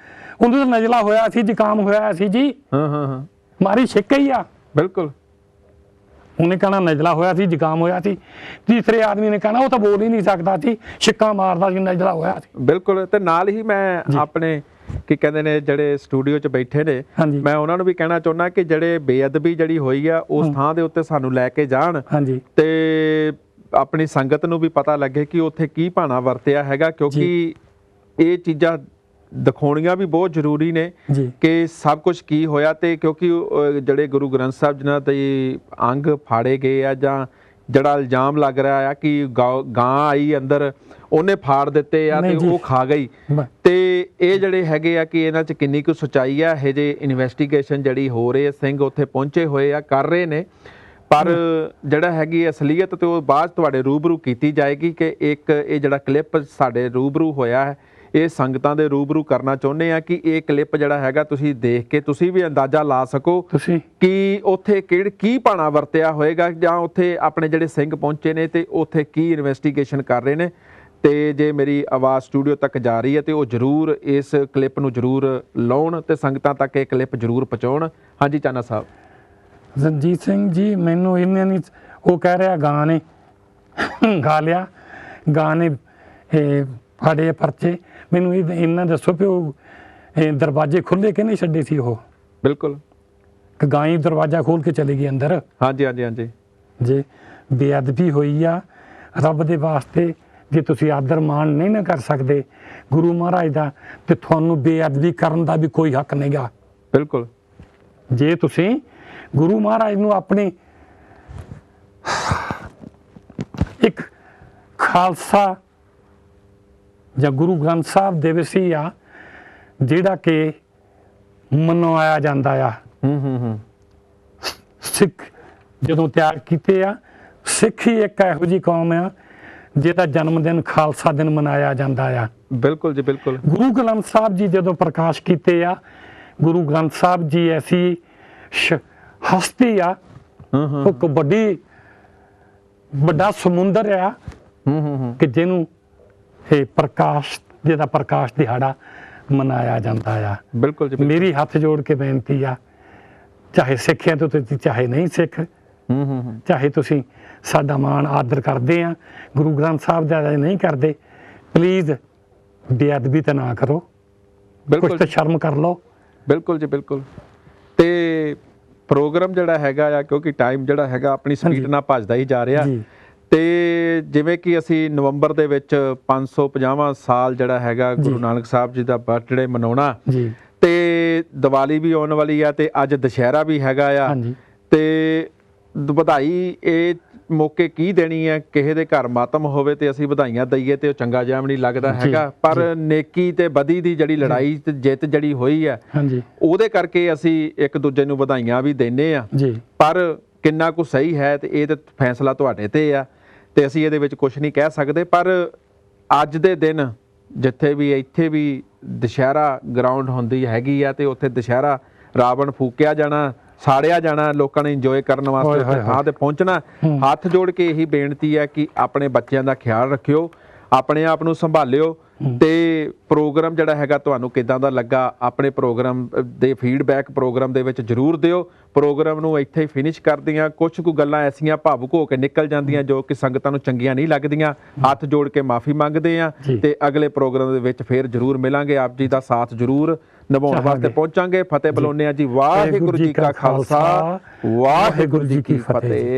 ਉਹਨੂੰ ਤਾਂ ਨਜ਼ਲਾ ਹੋਇਆ ਸੀ, ਜ਼ੁਕਾਮ ਹੋਇਆ ਸੀ ਜੀ, ਹਾਂ ਮਾਰੀ ਛਿੱਕ ਹੀ ਆ। ਬਿਲਕੁਲ, ਉਹਨੇ ਕਹਿਣਾ ਨਜ਼ਲਾ ਹੋਇਆ ਸੀ, ਜ਼ੁਕਾਮ ਹੋਇਆ ਸੀ। ਤੀਸਰੇ ਆਦਮੀ ਨੇ ਕਹਿਣਾ ਉਹ ਤਾਂ ਬੋਲ ਹੀ ਨਹੀਂ ਸਕਦਾ ਸੀ, ਛਿੱਕਾਂ ਮਾਰਦਾ ਸੀ, ਨਜ਼ਲਾ ਹੋਇਆ ਸੀ। ਬਿਲਕੁਲ। ਤੇ ਨਾਲ ਹੀ ਮੈਂ ਆਪਣੇ ਕੀ ਕਹਿੰਦੇ ਨੇ ਜਿਹੜੇ ਸਟੂਡੀਓ 'ਚ ਬੈਠੇ ਨੇ, ਮੈਂ ਉਹਨਾਂ ਨੂੰ ਵੀ ਕਹਿਣਾ ਚਾਹੁੰਦਾ ਕਿ ਜਿਹੜੇ ਬੇਅਦਬੀ ਜਿਹੜੀ ਹੋਈ ਆ ਉਸ ਥਾਂ ਦੇ ਉੱਤੇ ਸਾਨੂੰ ਲੈ ਕੇ ਜਾਣ, ਤੇ ਆਪਣੀ ਸੰਗਤ ਨੂੰ ਵੀ ਪਤਾ ਲੱਗੇ ਕਿ ਉੱਥੇ ਕੀ ਭਾਣਾ ਵਰਤਿਆ ਹੈਗਾ, ਕਿਉਂਕਿ ਇਹ ਚੀਜ਼ਾਂ ਦਿਖਾਉਣੀਆਂ ਵੀ ਬਹੁਤ ਜ਼ਰੂਰੀ ਨੇ ਕਿ ਸਭ ਕੁਝ ਕੀ ਹੋਇਆ। ਤੇ ਕਿਉਂਕਿ ਜਿਹੜੇ ਗੁਰੂ ਗ੍ਰੰਥ ਸਾਹਿਬ ਜਿਨ੍ਹਾਂ ਦੇ ਅੰਗ ਫਾੜੇ ਗਏ ਆ, ਜਾਂ ਜਿਹੜਾ ਇਲਜ਼ਾਮ ਲੱਗ ਰਿਹਾ ਆ ਕਿ ਗਾਂ ਆਈ ਅੰਦਰ ਉਹਨੇ ਫਾੜ ਦਿੱਤੇ ਆ ਤੇ ਉਹ ਖਾ ਗਈ, ਤੇ ਇਹ ਜਿਹੜੇ ਹੈਗੇ ਆ ਕਿ ਇਹਨਾਂ 'ਚ ਕਿੰਨੀ ਕੁ ਸੱਚਾਈ ਆ, ਇਹ ਜੇ ਇਨਵੈਸਟੀਗੇਸ਼ਨ ਜਿਹੜੀ ਹੋ ਰਹੀ ਹੈ, ਸਿੰਘ ਉੱਥੇ ਪਹੁੰਚੇ ਹੋਏ ਆ, ਕਰ ਰਹੇ ਨੇ, ਪਰ ਜਿਹੜਾ ਹੈਗੀ ਅਸਲੀਅਤ ਤੇ ਉਹ ਬਾਅਦ ਤੁਹਾਡੇ ਰੂਬਰੂ ਕੀਤੀ ਜਾਏਗੀ। ਕਿ ਇੱਕ ਇਹ ਜਿਹੜਾ ਕਲਿੱਪ ਸਾਡੇ ਰੂਬਰੂ ਹੋਇਆ ਹੈ, ਇਹ ਸੰਗਤਾਂ ਦੇ ਰੂਬਰੂ ਕਰਨਾ ਚਾਹੁੰਦੇ ਆ ਕਿ ਇਹ ਕਲਿੱਪ ਜਿਹੜਾ ਹੈਗਾ ਤੁਸੀਂ ਦੇਖ ਕੇ ਤੁਸੀਂ ਵੀ ਅੰਦਾਜ਼ਾ ਲਾ ਸਕੋ ਕਿ ਉੱਥੇ ਕੀ ਭਾਣਾ ਵਰਤਿਆ ਹੋਏਗਾ, ਜਾਂ ਉੱਥੇ ਆਪਣੇ ਜਿਹੜੇ ਸਿੰਘ ਪਹੁੰਚੇ ਨੇ ਤੇ ਉੱਥੇ ਕੀ ਇਨਵੈਸਟੀਗੇਸ਼ਨ ਕਰ ਰਹੇ ਨੇ। ਤੇ ਜੇ ਮੇਰੀ ਆਵਾਜ਼ ਸਟੂਡੀਓ ਤੱਕ ਜਾ ਰਹੀ ਹੈ ਤੇ ਉਹ ਜ਼ਰੂਰ ਇਸ ਕਲਿੱਪ ਨੂੰ ਜ਼ਰੂਰ ਲਾਉਣ ਤੇ ਸੰਗਤਾਂ ਤੱਕ ਇਹ ਕਲਿੱਪ ਜ਼ਰੂਰ ਪਹੁੰਚਾਉਣ। ਹਾਂਜੀ ਚਾਨਾ ਸਾਹਿਬ। ਰਣਜੀਤ ਸਿੰਘ ਜੀ, ਮੈਨੂੰ ਇਹਨਾਂ ਨਹੀਂ, ਉਹ ਕਹਿ ਰਿਹਾ ਗਾਂ ਨੇ ਗਾ ਲਿਆ, ਗਾਂ ਨੇ ਫਾੜੇ ਪਰਚੇ, ਮੈਨੂੰ ਇਹਨਾਂ ਦੱਸੋ ਵੀ ਉਹ ਦਰਵਾਜ਼ੇ ਖੁੱਲੇ ਕਿ ਨਹੀਂ ਛੱਡੇ ਸੀ? ਉਹ ਬਿਲਕੁਲ ਗਾਂ ਹੀ ਦਰਵਾਜ਼ਾ ਖੋਲ ਕੇ ਚਲੀ ਗਈ ਅੰਦਰ। ਹਾਂਜੀ ਹਾਂਜੀ ਹਾਂਜੀ। ਜੇ ਬੇਅਦਬੀ ਹੋਈ ਆ ਰੱਬ ਦੇ ਵਾਸਤੇ, ਜੇ ਤੁਸੀਂ ਆਦਰ ਮਾਣ ਨਹੀਂ ਨਾ ਕਰ ਸਕਦੇ ਗੁਰੂ ਮਹਾਰਾਜ ਦਾ, ਤੇ ਤੁਹਾਨੂੰ ਬੇਅਦਬੀ ਕਰਨ ਦਾ ਵੀ ਕੋਈ ਹੱਕ ਨਹੀਂਗਾ। ਬਿਲਕੁਲ। ਜੇ ਤੁਸੀਂ ਗੁਰੂ ਮਹਾਰਾਜ ਨੂੰ ਆਪਣੇ ਇੱਕ ਖਾਲਸਾ ਜਾਂ ਗੁਰੂ ਗ੍ਰੰਥ ਸਾਹਿਬ ਦਿਵਸ ਹੀ ਆ ਜਿਹੜਾ ਕਿ ਮਨਾਇਆ ਜਾਂਦਾ ਆ, ਸਿੱਖ ਜਦੋਂ ਤਿਆਰ ਕੀਤੇ ਆ। ਸਿੱਖ ਹੀ ਇੱਕ ਇਹੋ ਜਿਹੀ ਕੌਮ ਆ ਜਿਹਦਾ ਜਨਮ ਦਿਨ ਖਾਲਸਾ ਦਿਨ ਮਨਾਇਆ ਜਾਂਦਾ ਆ। ਬਿਲਕੁਲ ਜੀ, ਬਿਲਕੁਲ। ਗੁਰੂ ਗ੍ਰੰਥ ਸਾਹਿਬ ਜੀ ਜਦੋਂ ਪ੍ਰਕਾਸ਼ ਕੀਤੇ ਆ, ਗੁਰੂ ਗ੍ਰੰਥ ਸਾਹਿਬ ਜੀ ਐਸੀ ਹਸਤੀ ਆ, ਇੱਕ ਵੱਡਾ ਸਮੁੰਦਰ ਆ ਕਿ ਜਿਹਨੂੰ ਇਹ ਪ੍ਰਕਾਸ਼, ਜਿਹਦਾ ਪ੍ਰਕਾਸ਼ ਦਿਹਾੜਾ ਮਨਾਇਆ ਜਾਂਦਾ ਆ। ਬਿਲਕੁਲ ਜੀ। ਮੇਰੀ ਹੱਥ ਜੋੜ ਕੇ ਬੇਨਤੀ ਆ, ਚਾਹੇ ਸਿੱਖਿਆ ਤੋਂ ਤੁਸੀਂ ਚਾਹੇ ਨਹੀਂ ਸਿੱਖ, ਚਾਹੇ ਤੁਸੀਂ ਸਾਡਾ ਮਾਣ ਆਦਰ ਕਰਦੇ ਆ, ਗੁਰੂ ਗ੍ਰੰਥ ਸਾਹਿਬ ਦਾ ਨਹੀਂ ਕਰਦੇ, ਪਲੀਜ਼ ਬੇਅਦਬੀ ਤਾਂ ਨਾ ਕਰੋ, ਕੁਛ ਤਾਂ ਸ਼ਰਮ ਕਰ ਲਓ। ਬਿਲਕੁਲ ਜੀ, ਬਿਲਕੁਲ। ਤੇ ਪ੍ਰੋਗਰਾਮ ਜਿਹੜਾ ਹੈਗਾ ਆ, ਕਿਉਂਕਿ ਟਾਈਮ ਜਿਹੜਾ ਹੈਗਾ ਆਪਣੀ ਸਪੀਡ ਨਾਲ ਭੱਜਦਾ ਹੀ ਜਾ ਰਿਹਾ, ਤੇ ਜਿਵੇਂ ਕਿ ਅਸੀਂ ਨਵੰਬਰ ਦੇ ਵਿੱਚ 550ਵਾਂ ਸਾਲ ਜਿਹੜਾ ਹੈਗਾ ਗੁਰੂ ਨਾਨਕ ਸਾਹਿਬ ਜੀ ਦਾ ਬਰਥਡੇ ਮਨਾਉਣਾ, ਤੇ ਦੀਵਾਲੀ ਵੀ ਆਉਣ ਵਾਲੀ ਆ, ਤੇ ਅੱਜ ਦੁਸ਼ਹਿਰਾ ਵੀ ਹੈਗਾ ਆ, ਤੇ ਵਧਾਈ ਇਹ ਮੌਕੇ ਕੀ ਦੇਣੀ ਹੈ? ਕਿਸੇ ਦੇ ਘਰ ਮਾਤਮ ਹੋਵੇ ਤੇ ਅਸੀਂ ਵਧਾਈਆਂ ਦਈਏ ਤੇ ਉਹ ਚੰਗਾ ਜਿਹਾ ਵੀ ਨਹੀਂ ਲੱਗਦਾ ਹੈਗਾ, ਪਰ ਨੇਕੀ ਤੇ ਬਦੀ ਦੀ ਜਿਹੜੀ ਲੜਾਈ ਤੇ ਜਿੱਤ ਜਿਹੜੀ ਹੋਈ ਆ, ਉਹਦੇ ਕਰਕੇ ਅਸੀਂ ਇੱਕ ਦੂਜੇ ਨੂੰ ਵਧਾਈਆਂ ਵੀ ਦਿੰਦੇ ਆ, ਪਰ ਕਿੰਨਾ ਕੁ ਸਹੀ ਹੈ ਤੇ ਇਹ ਤੇ ਫੈਸਲਾ ਤੁਹਾਡੇ ਤੇ ਆ, ਤੇ ਅਸੀਂ ਇਹਦੇ ਵਿੱਚ ਕੁਝ ਨਹੀਂ ਕਹਿ ਸਕਦੇ। ਪਰ ਅੱਜ ਦੇ ਦਿਨ ਜਿੱਥੇ ਵੀ ਇੱਥੇ ਵੀ ਦੁਸ਼ਹਿਰਾ ਗਰਾਊਂਡ ਹੁੰਦੀ ਹੈਗੀ ਆ, ਤੇ ਉੱਥੇ ਦੁਸ਼ਹਿਰਾ ਰਾਵਣ ਫੂਕਿਆ ਜਾਣਾ, ਸਾੜਿਆ ਜਾਣਾ, ਲੋਕਾਂ ਨੇ ਇੰਜੋਏ ਕਰਨ ਵਾਸਤੇ ਉੱਥੇ ਥਾਂ ਤੇ ਪਹੁੰਚਣਾ। ਹੱਥ ਜੋੜ ਕੇ ਇਹੀ ਬੇਨਤੀ ਹੈ ਕਿ ਆਪਣੇ ਬੱਚਿਆਂ ਦਾ ਖਿਆਲ ਰੱਖਿਓ, ਆਪਣੇ ਆਪ ਨੂੰ ਸੰਭਾਲਿਓ, ਤੇ ਪ੍ਰੋਗਰਾਮ ਜਿਹੜਾ ਹੈਗਾ ਤੁਹਾਨੂੰ ਕਿੱਦਾਂ ਦਾ ਲੱਗਾ, ਆਪਣੇ ਪ੍ਰੋਗਰਾਮ ਦੇ ਫੀਡਬੈਕ ਪ੍ਰੋਗਰਾਮ ਦੇ ਵਿੱਚ ਜ਼ਰੂਰ ਦਿਓ। ਪ੍ਰੋਗਰਾਮ ਨੂੰ ਇੱਥੇ ਹੀ ਫਿਨਿਸ਼ ਕਰਦੇ ਹਾਂ। ਕੁਝ ਕੁ ਗੱਲਾਂ ਐਸੀਆਂ ਭਾਵੁਕ ਹੋ ਕੇ ਨਿਕਲ ਜਾਂਦੀਆਂ ਜੋ ਕਿ ਸੰਗਤਾਂ ਨੂੰ ਚੰਗੀਆਂ ਨਹੀਂ ਲੱਗਦੀਆਂ, ਹੱਥ ਜੋੜ ਕੇ ਮਾਫੀ ਮੰਗਦੇ ਹਾਂ, ਤੇ ਅਗਲੇ ਪ੍ਰੋਗਰਾਮ ਦੇ ਵਿੱਚ ਫੇਰ ਜ਼ਰੂਰ ਮਿਲਾਂਗੇ। ਆਪ ਜੀ ਦਾ ਸਾਥ ਜ਼ਰੂਰ ਨਿਭਾਉਣ ਵਾਸਤੇ ਪਹੁੰਚਾਂਗੇ। ਫਤਿਹ ਬੁਲਾਉਂਦੇ ਹਾਂ ਜੀ। ਵਾਹਿਗੁਰੂ ਜੀ ਕਾ ਖਾਲਸਾ, ਵਾਹਿਗੁਰੂ ਜੀ ਕੀ ਫਤਿਹ।